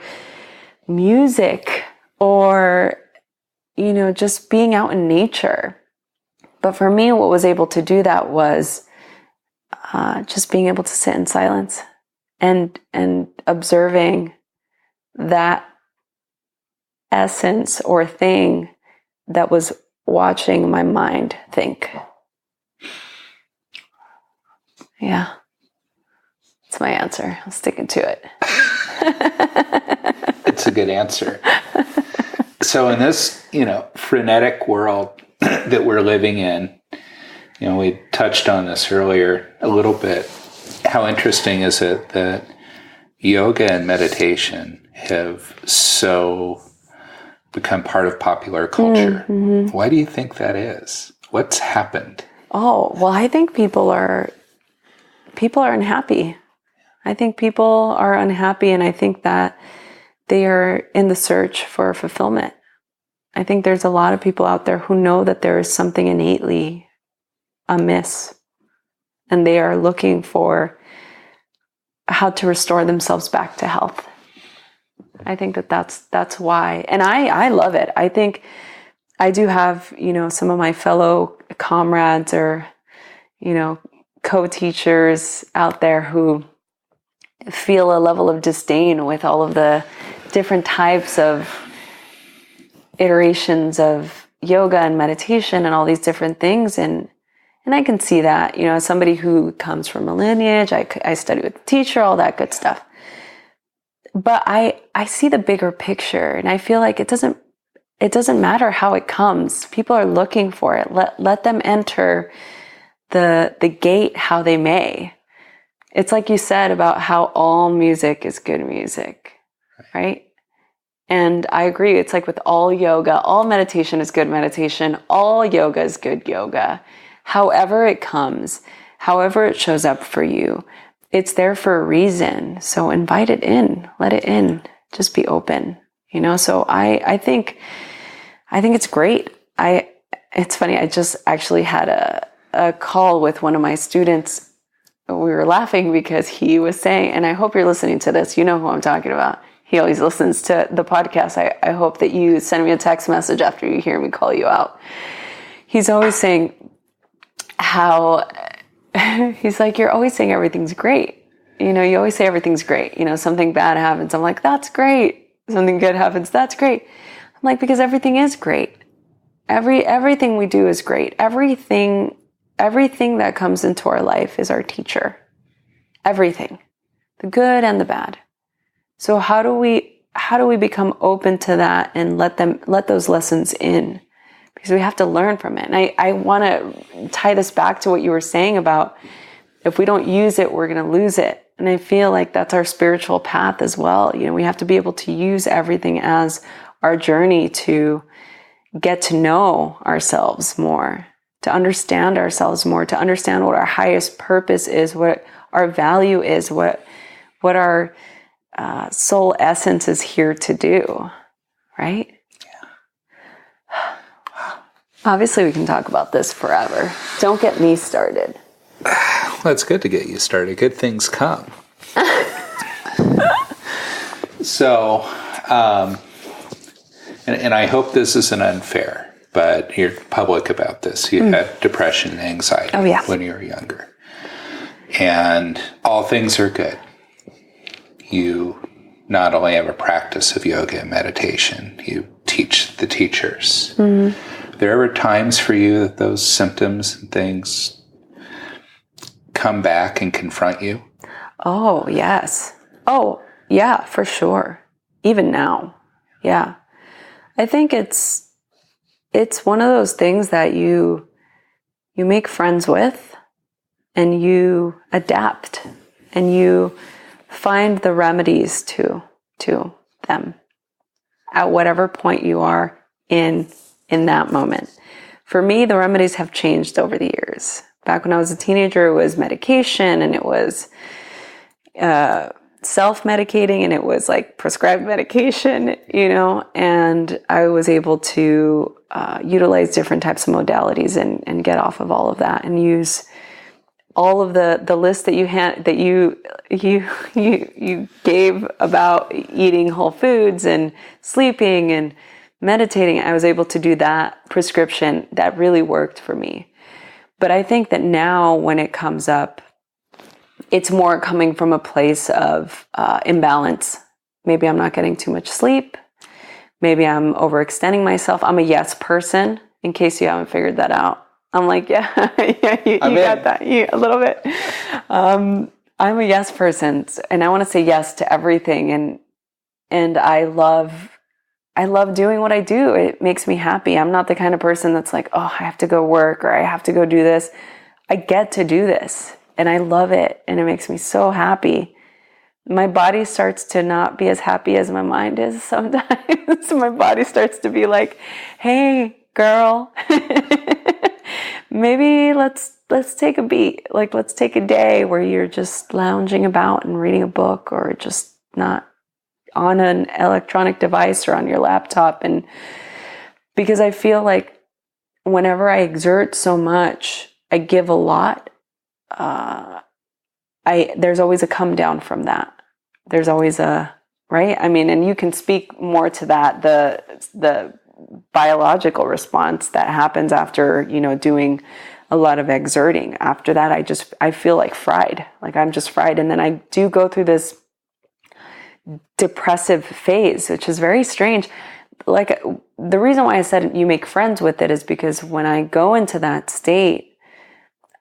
music or, just being out in nature. But for me, what was able to do that was just being able to sit in silence and observing that essence or thing that was watching my mind think. Yeah. That's my answer. I'm sticking to it. It's a good answer. So in this, frenetic world that we're living in, we touched on this earlier a little bit. How interesting is it that yoga and meditation have so become part of popular culture? Mm-hmm. Why do you think that is? What's happened? Oh, well, I think people are unhappy. I think people are unhappy, and I think that they are in the search for fulfillment. I think there's a lot of people out there who know that there is something innately amiss, and they are looking for how to restore themselves back to health. I think that's why. And I love it. I think I do have, some of my fellow comrades or, co-teachers out there who feel a level of disdain with all of the different types of iterations of yoga and meditation and all these different things. And I can see that, as somebody who comes from a lineage, I study with a teacher, all that good stuff. But I see the bigger picture, and I feel like it doesn't matter how it comes. People are looking for it. Let them enter the gate how they may. It's like you said about how all music is good music, right? And I agree. It's like with all yoga, all meditation is good meditation. All yoga is good yoga. However it comes, however it shows up for you, it's there for a reason. So invite it in, let it in, just be open, So I think it's great. It's funny. I just actually had a call with one of my students. We were laughing because he was saying, and I hope you're listening to this, you know who I'm talking about. He always listens to the podcast. I hope that you send me a text message after you hear me call you out. He's always saying how, he's like, you're always saying everything's great. You always say everything's great. Something bad happens. I'm like, that's great. Something good happens. That's great. I'm like, because everything is great. Everything we do is great. Everything that comes into our life is our teacher. Everything, the good and the bad. So how do we become open to that and let those lessons in? Because we have to learn from it. And I want to tie this back to what you were saying about if we don't use it, we're going to lose it. And I feel like that's our spiritual path as well. We have to be able to use everything as our journey to get to know ourselves more, to understand ourselves more, to understand what our highest purpose is, what our value is, what our soul essence is here to do, right? Yeah. Obviously, we can talk about this forever. Don't get me started. Well, it's good to get you started. Good things come. So, and I hope this isn't unfair. but you're public about this. You had depression and anxiety when you were younger. And all things are good. You not only have a practice of yoga and meditation, you teach the teachers. Are there ever times for you that those symptoms and things come back and confront you? Oh, yes. Oh, yeah, for sure. Even now. Yeah. I think it's one of those things that you make friends with, and you adapt, and you find the remedies to them at whatever point you are in that moment. For me, the remedies have changed over the years. Back when I was a teenager, it was medication, and it was self-medicating, and it was like prescribed medication, and I was able to utilize different types of modalities and get off of all of that and use all of the list that you gave about eating whole foods and sleeping and meditating. I was able to do that prescription that really worked for me. But I think that now when it comes up, it's more coming from a place of imbalance. Maybe I'm not getting too much sleep. Maybe I'm overextending myself. I'm a yes person, in case you haven't figured that out. I'm like, you got that, a little bit. I'm a yes person, and I want to say yes to everything. And I love doing what I do. It makes me happy. I'm not the kind of person that's like, oh, I have to go work or I have to go do this. I get to do this, and I love it, and it makes me so happy. My body starts to not be as happy as my mind is sometimes. So my body starts to be like, hey, girl, maybe let's take a beat. Like, let's take a day where you're just lounging about and reading a book, or just not on an electronic device or on your laptop. And because I feel like whenever I exert so much, I give a lot. There's always a come down from that. There's always right? I mean, and you can speak more to that, the biological response that happens after, doing a lot of exerting. After that, I feel like fried. Like I'm just fried. And then I do go through this depressive phase, which is very strange. Like, the reason why I said you make friends with it is because when I go into that state,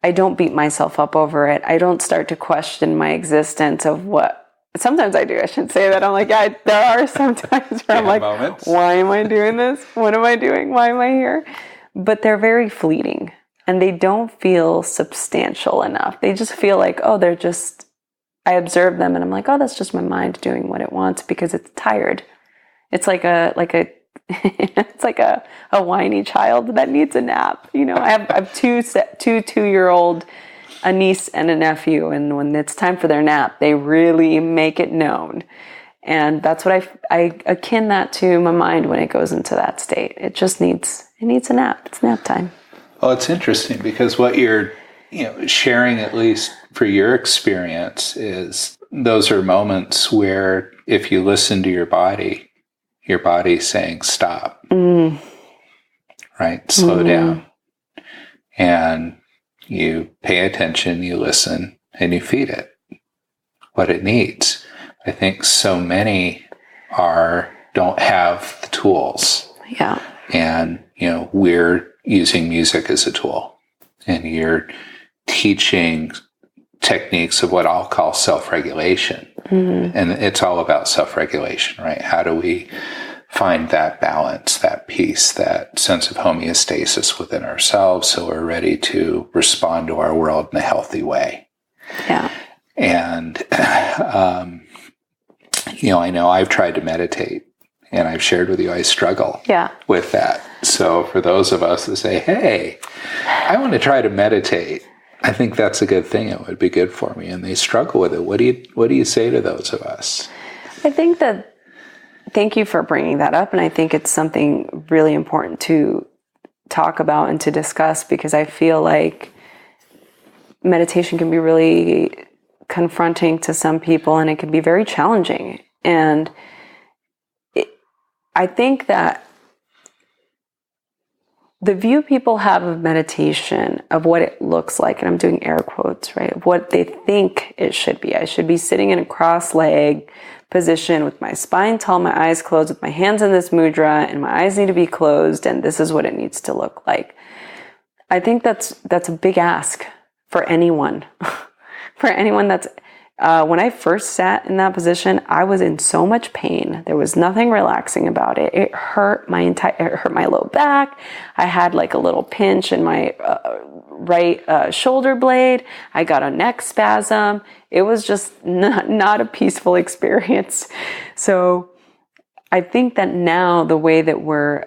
I don't beat myself up over it. I don't start to question my existence of what. Sometimes I do. I shouldn't say that. I'm like, yeah, there are some times where I'm like, moments. Why am I doing this? What am I doing? Why am I here? But they're very fleeting, and they don't feel substantial enough. They just feel like, oh, I observe them and I'm like, oh, that's just my mind doing what it wants because it's tired. It's like it's like a whiny child that needs a nap. I have two 2-year-old, a niece and a nephew, and when it's time for their nap, they really make it known. And that's what I akin that to my mind when it goes into that state. It just needs a nap. It's nap time. Well, it's interesting because what you're sharing, at least for your experience, is those are moments where if you listen to your body's saying stop, right? Slow down. And you pay attention, you listen, and you feed it what it needs. I think so many don't have the tools. Yeah. And, we're using music as a tool. And you're teaching techniques of what I'll call self-regulation. And it's all about self-regulation, right? How do we find that balance, that peace, that sense of homeostasis within ourselves so we're ready to respond to our world in a healthy way? Yeah. And, I know I've tried to meditate, and I've shared with you I struggle with that. So for those of us that say, hey, I want to try to meditate, I think that's a good thing. It would be good for me. And they struggle with it. What do you say to those of us? I think that, thank you for bringing that up. And I think it's something really important to talk about and to discuss, because I feel like meditation can be really confronting to some people, and it can be very challenging. And I think that the view people have of meditation, of what it looks like, and I'm doing air quotes, right? Of what they think it should be. I should be sitting in a cross-leg position with my spine tall, my eyes closed, with my hands in this mudra, and my eyes need to be closed, and this is what it needs to look like. I think that's a big ask for anyone. For anyone that's, when I first sat in that position, I was in so much pain. There was nothing relaxing about it. It hurt it hurt my low back. I had like a little pinch in my right shoulder blade. I got a neck spasm. It was just not a peaceful experience. So I think that now the way that we're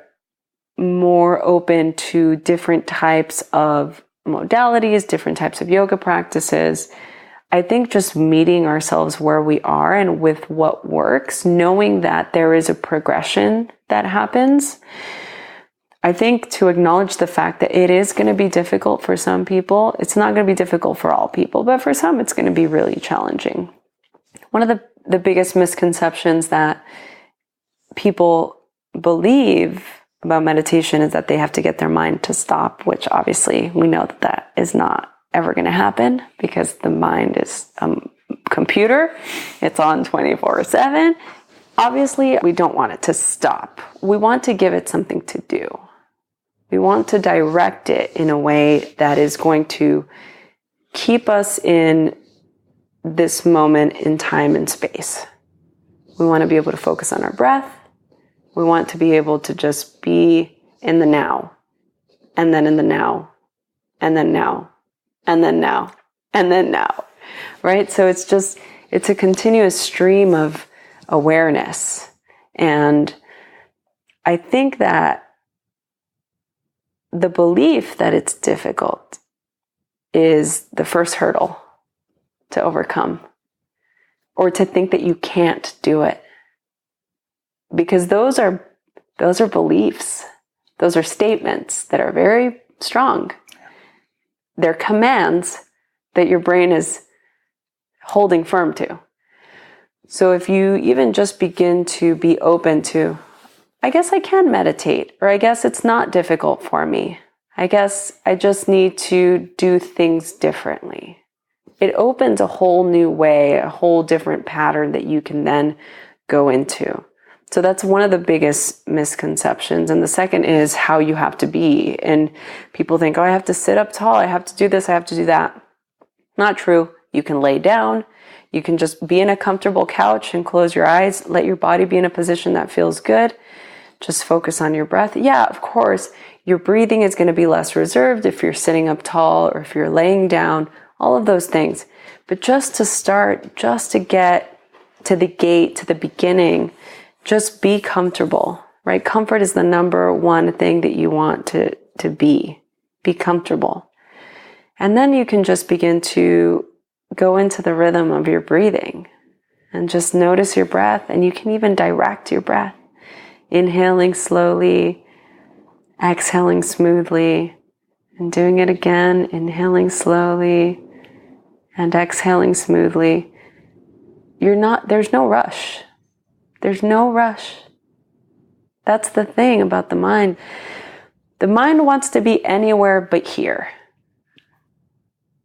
more open to different types of modalities, different types of yoga practices, I think just meeting ourselves where we are and with what works, knowing that there is a progression that happens. I think to acknowledge the fact that it is going to be difficult for some people. It's not going to be difficult for all people, but for some, it's going to be really challenging. One of the biggest misconceptions that people believe about meditation is that they have to get their mind to stop, which obviously we know that is not ever going to happen, because the mind is a computer. It's on 24/7. Obviously, we don't want it to stop. We want to give it something to do. We want to direct it in a way that is going to keep us in this moment in time and space. We want to be able to focus on our breath. We want to be able to just be in the now, and then in the now, and then now, and then now, and then now, right? So it's a continuous stream of awareness. And I think that the belief that it's difficult is the first hurdle to overcome, or to think that you can't do it. Because those are beliefs. Those are statements that are very strong. They're commands that your brain is holding firm to. So if you even just begin to be open to, I guess I can meditate, or I guess it's not difficult for me. I guess I just need to do things differently. It opens a whole new way, a whole different pattern that you can then go into. So that's one of the biggest misconceptions. And the second is how you have to be. And people think, oh, I have to sit up tall. I have to do this. I have to do that. Not true. You can lay down. You can just be in a comfortable couch and close your eyes. Let your body be in a position that feels good. Just focus on your breath. Yeah, of course, your breathing is going to be less reserved if you're sitting up tall or if you're laying down, all of those things. But just to start, just to get to the gate, to the beginning, just be comfortable, right? Comfort is the number one thing that you want to be. Be comfortable. And then you can just begin to go into the rhythm of your breathing and just notice your breath. And you can even direct your breath. Inhaling slowly, exhaling smoothly, and doing it again. Inhaling slowly and exhaling smoothly. There's no rush. There's no rush. That's the thing about the mind. The mind wants to be anywhere but here.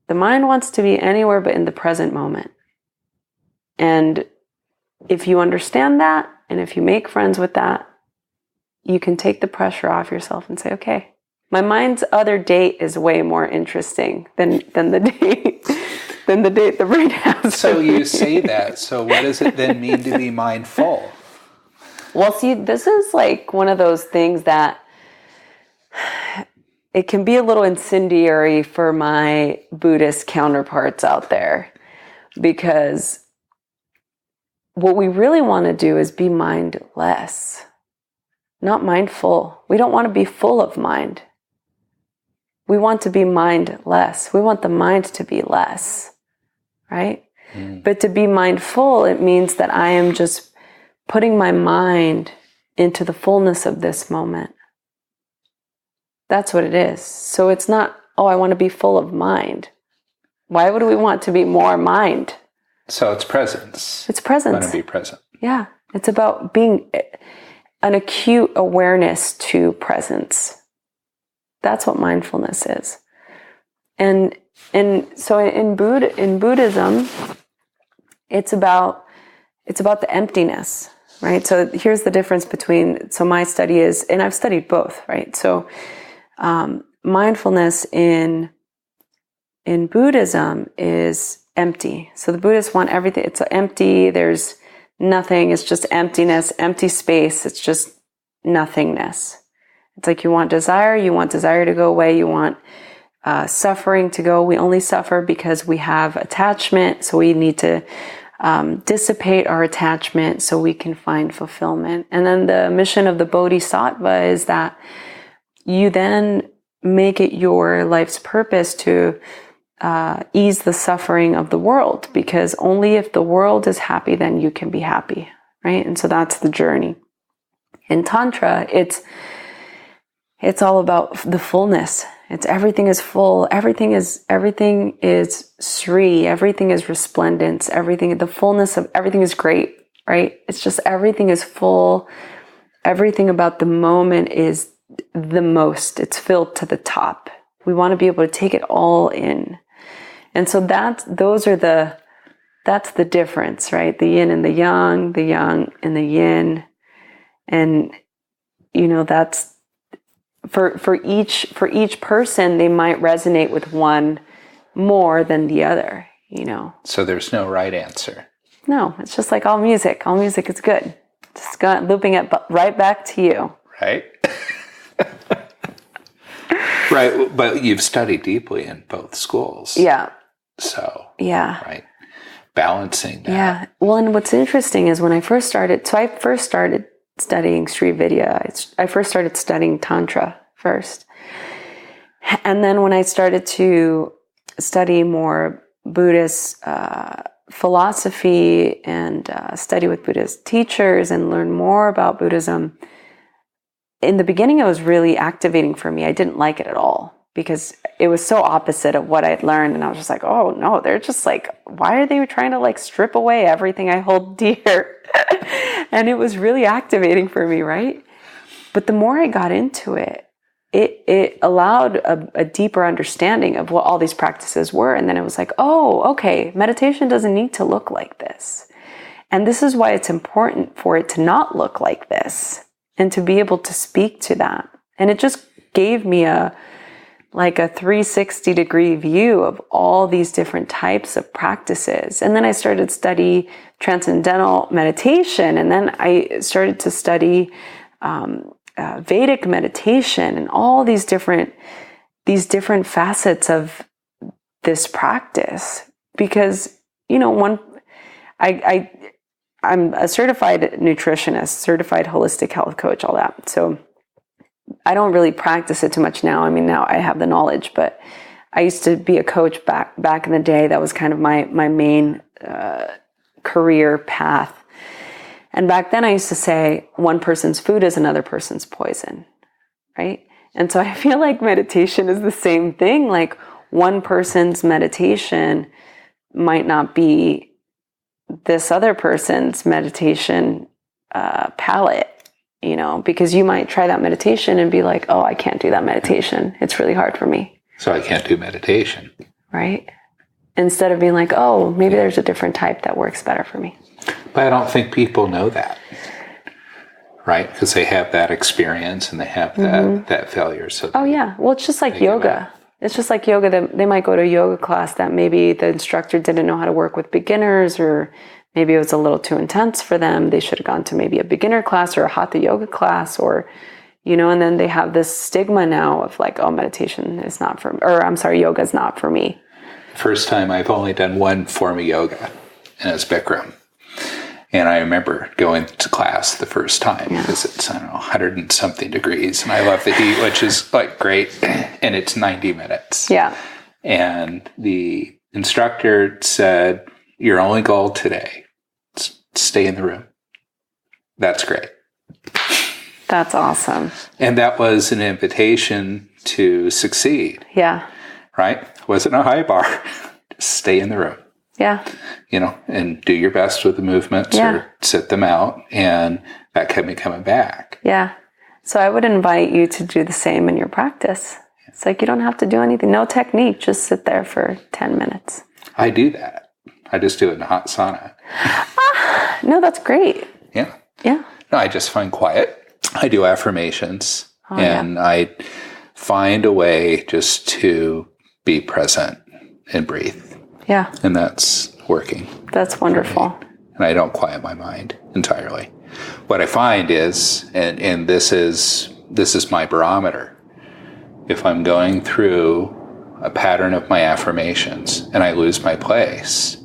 The mind wants to be anywhere but in the present moment. And if you understand that, and if you make friends with that, you can take the pressure off yourself and say, okay, my mind's other date is way more interesting than the date. Than the date the brain has. So you say that. So what does it then mean to be mindful? Well, see, this is like one of those things that it can be a little incendiary for my Buddhist counterparts out there, because what we really want to do is be mindless, not mindful. We don't want to be full of mind. We want to be mindless. We want the mind to be less. Right? But to be mindful, it means that I am just putting my mind into the fullness of this moment. That's what it is. So it's not, oh, I want to be full of mind. Why would we want to be more mind? So it's presence. It's presence. Want to be present. Yeah. It's about being an acute awareness to presence. That's what mindfulness is. And so in Buddhism, it's about the emptiness, right? So here's the difference between, so my study is, and I've studied both, right? So mindfulness in Buddhism is empty. So the Buddhists want everything, it's empty, there's nothing, it's just emptiness, empty space, it's just nothingness. It's like you want desire to go away, you want suffering to go. We only suffer because we have attachment, so we need to dissipate our attachment so we can find fulfillment. And then the mission of the Bodhisattva is that you then make it your life's purpose to ease the suffering of the world, because only if the world is happy, then you can be happy, right? And so that's the journey. In Tantra, it's all about the fullness. It's everything is full. Everything is Sri. Everything is resplendence. The fullness of everything is great, right? It's just everything is full. Everything about the moment is the most. It's filled to the top. We want to be able to take it all in. And so that's the difference, right? The yin and the yang and the yin. And, that's for each person, they might resonate with one more than the other, So there's no right answer. No, it's just like all music. All music is good. Just looping it right back to you. Right? Right, but you've studied deeply in both schools. Yeah. So, yeah. Right. Balancing that. Yeah. Well, and what's interesting is when I first started studying Sri Vidya, I first started studying Tantra first. And then when I started to study more Buddhist philosophy and study with Buddhist teachers and learn more about Buddhism, in the beginning it was really activating for me. I didn't like it at all because it was so opposite of what I'd learned. And I was just like, oh no, they're just like, why are they trying to like strip away everything I hold dear? And it was really activating for me, right? But the more I got into it, it allowed a deeper understanding of what all these practices were. And then it was like, oh, okay, meditation doesn't need to look like this. And this is why it's important for it to not look like this and to be able to speak to that. And it just gave me a 360-degree view of all these different types of practices. And then I started to study transcendental meditation, and then I started to study Vedic meditation and all these different facets of this practice. Because, I'm a certified nutritionist, certified holistic health coach, all that. So I don't really practice it too much now. I mean, now I have the knowledge, but I used to be a coach back in the day. That was kind of my main career path. And back then I used to say, one person's food is another person's poison, right? And so I feel like meditation is the same thing. Like one person's meditation might not be this other person's meditation palette. Because you might try that meditation and be like, oh, I can't do that meditation. It's really hard for me. So I can't do meditation. Right? Instead of being like, oh, maybe there's a different type that works better for me. But I don't think people know that. Right? Because they have that experience and they have that failure. So oh, yeah. Well, it's just like yoga. It's just like yoga. They might go to a yoga class that maybe the instructor didn't know how to work with beginners, or maybe it was a little too intense for them. They should have gone to maybe a beginner class or a hatha yoga class, or, and then they have this stigma now of like, oh, meditation is not for me, or I'm sorry, yoga is not for me. First time I've only done one form of yoga, and it's Bikram. And I remember going to class the first time because it's, 100 and something degrees. And I love the heat, which is like great. And it's 90 minutes. Yeah. And the instructor said, your only goal today is stay in the room. That's great. That's awesome. And that was an invitation to succeed. Yeah. Right? It wasn't a high bar. Just stay in the room. Yeah. And do your best with the movements or sit them out. And that kept me coming back. Yeah. So I would invite you to do the same in your practice. It's like you don't have to do anything. No technique. Just sit there for 10 minutes. I do that. I just do it in a hot sauna. No, that's great. Yeah. Yeah. No, I just find quiet. I do affirmations. I find a way just to be present and breathe. Yeah. And that's working. That's wonderful. And I don't quiet my mind entirely. What I find is, and this is my barometer, if I'm going through a pattern of my affirmations and I lose my place,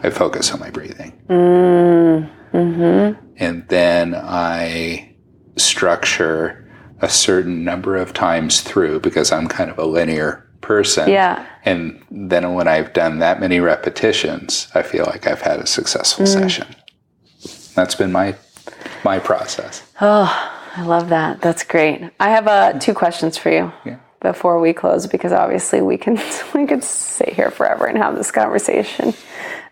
I focus on my breathing. Mm-hmm. And then I structure a certain number of times through, because I'm kind of a linear person. Yeah. And then when I've done that many repetitions, I feel like I've had a successful session. That's been my process. Oh, I love that. That's great. I have 2 questions for you before we close, because obviously we could sit here forever and have this conversation.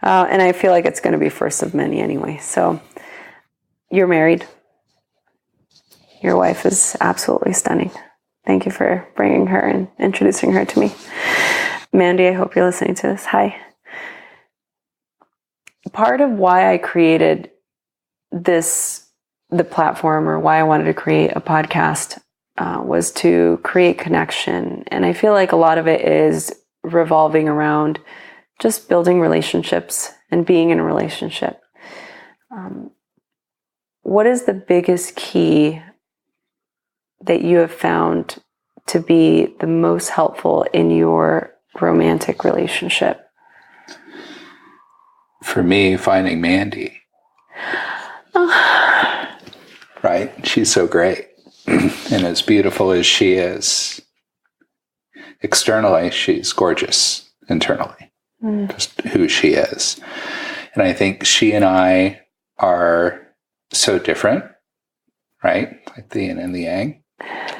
And I feel like it's going to be first of many anyway. So you're married. Your wife is absolutely stunning. Thank you for bringing her and introducing her to me. Mandy, I hope you're listening to this. Hi. Part of why I created the platform, or why I wanted to create a podcast, was to create connection. And I feel like a lot of it is revolving around just building relationships and being in a relationship. What is the biggest key that you have found to be the most helpful in your romantic relationship? For me, finding Mandy. Right? She's so great. And as beautiful as she is, externally, she's gorgeous internally. Just who she is. And I think she and I are so different, right? Like the yin and the yang.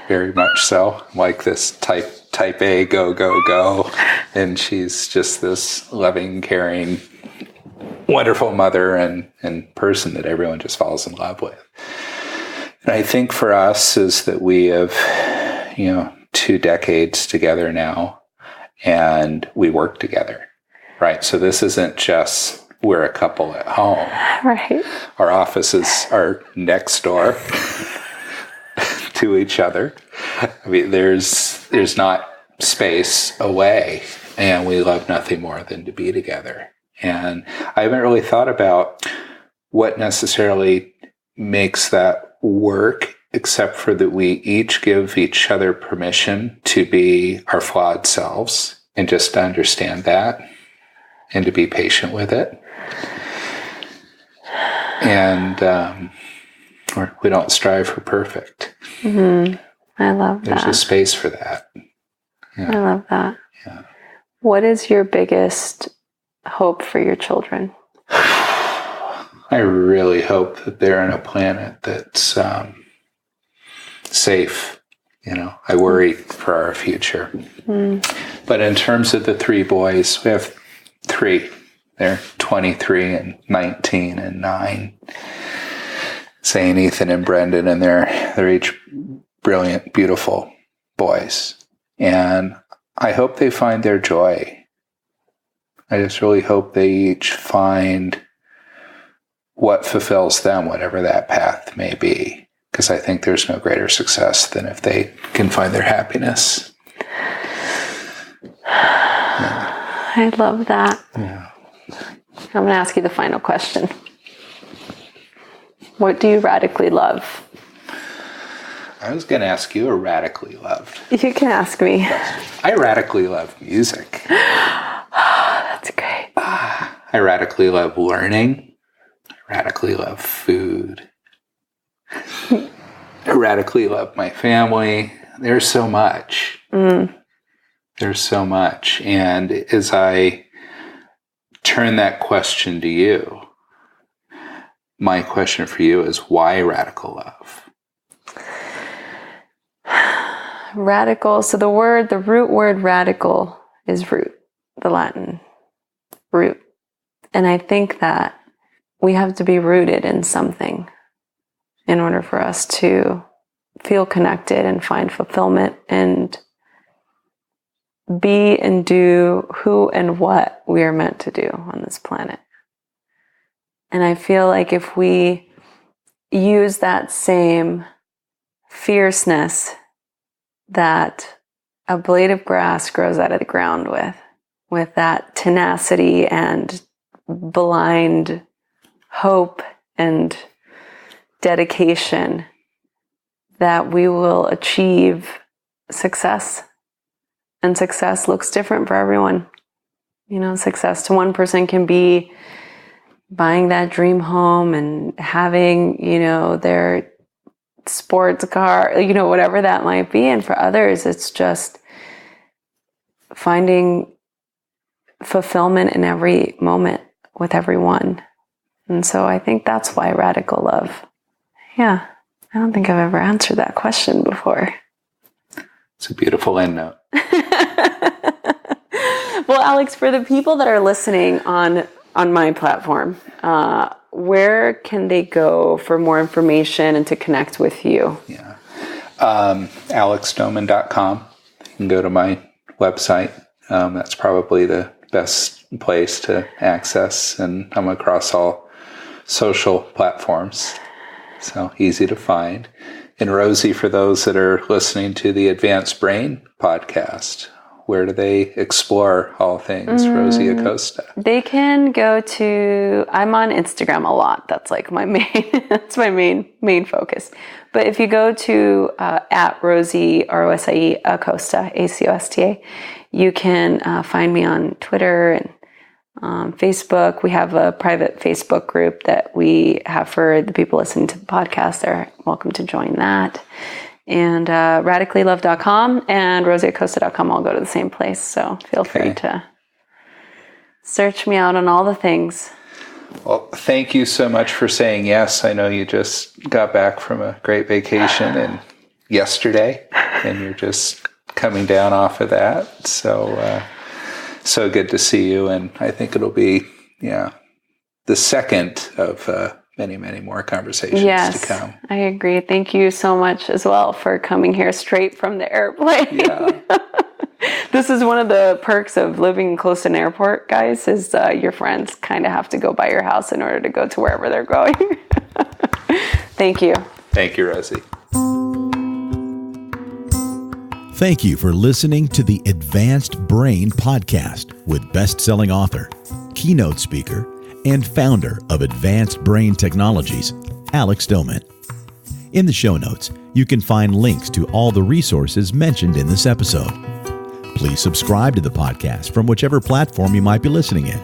Very much so. Like this type A, go. And she's just this loving, caring, wonderful mother and person that everyone just falls in love with. And I think for us is that we have, 2 decades together now, and we work together, right? So this isn't just we're a couple at home. Right. Our offices are next door to each other. I mean, there's not space away, and we love nothing more than to be together. And I haven't really thought about what necessarily makes that work, except for that we each give each other permission to be our flawed selves, and just to understand that and to be patient with it. And we don't strive for perfect. Mm-hmm. I love that. There's a space for that. Yeah. I love that. Yeah. What is your biggest hope for your children? I really hope that they're on a planet that's safe. I worry for our future. But in terms of the 3 boys, we have 3. They're 23 and 19 and 9. Zane, Ethan, and Brendan, and they're each brilliant, beautiful boys. And I hope they find their joy. I just really hope they each find what fulfills them, whatever that path may be. Because I think there's no greater success than if they can find their happiness. Yeah. I love that. Yeah. I'm going to ask you the final question. What do you radically love? I was going to ask you a radically loved. You can ask me. I radically love music. That's great. I radically love learning. I radically love food. I radically love my family. There's so much. There's so much. And as I turn that question to you, my question for you is, why radical love? Radical. So the root word radical is root, the Latin root. And I think that we have to be rooted in something in order for us to feel connected and find fulfillment and be and do who and what we are meant to do on this planet. And I feel like if we use that same fierceness that a blade of grass grows out of the ground with that tenacity and blind hope and dedication, that we will achieve success. And success looks different for everyone. You know, success to one person can be buying that dream home and having, you know, their sports car, you know, whatever that might be. And for others, it's just finding fulfillment in every moment with everyone. And so I think that's why radical love. Yeah, I don't think I've ever answered that question before. It's a beautiful end note. Well, Alex, for the people that are listening on my platform, where can they go for more information and to connect with you? Yeah. AlexDolman.com. You can go to my website. That's probably the best place to access, and I'm across all social platforms, so easy to find. And Rosie, for those that are listening to the Advanced Brain podcast, where do they explore all things Rosie Acosta? They can go to, I'm on Instagram a lot. That's like my main, that's my main focus. But if you go to at Rosie, Rosie Acosta, Acosta, you can find me on Twitter and Facebook. We have a private Facebook group that we have for the people listening to the podcast. They're welcome to join that. And radicallylove.com and rosieacosta.com all go to the same place. So feel free to search me out on all the things. Well, thank you so much for saying yes. I know you just got back from a great vacation and yesterday, and you're just coming down off of that. So, so good to see you. And I think it'll be, the second of many, many more conversations to come. I agree. Thank you so much as well for coming here straight from the airplane. Yeah. This is one of the perks of living close to an airport, guys, is your friends kind of have to go by your house in order to go to wherever they're going. Thank you. Thank you, Rosie. Thank you for listening to the Advanced Brain podcast with best-selling author, keynote speaker, and founder of Advanced Brain Technologies, Alex Dolman. In the show notes, you can find links to all the resources mentioned in this episode. Please subscribe to the podcast from whichever platform you might be listening in.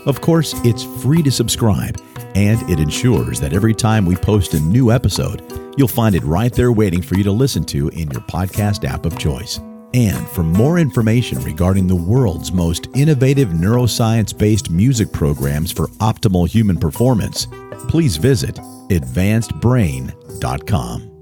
Of course, it's free to subscribe, and it ensures that every time we post a new episode, you'll find it right there waiting for you to listen to in your podcast app of choice. And for more information regarding the world's most innovative neuroscience-based music programs for optimal human performance, please visit advancedbrain.com.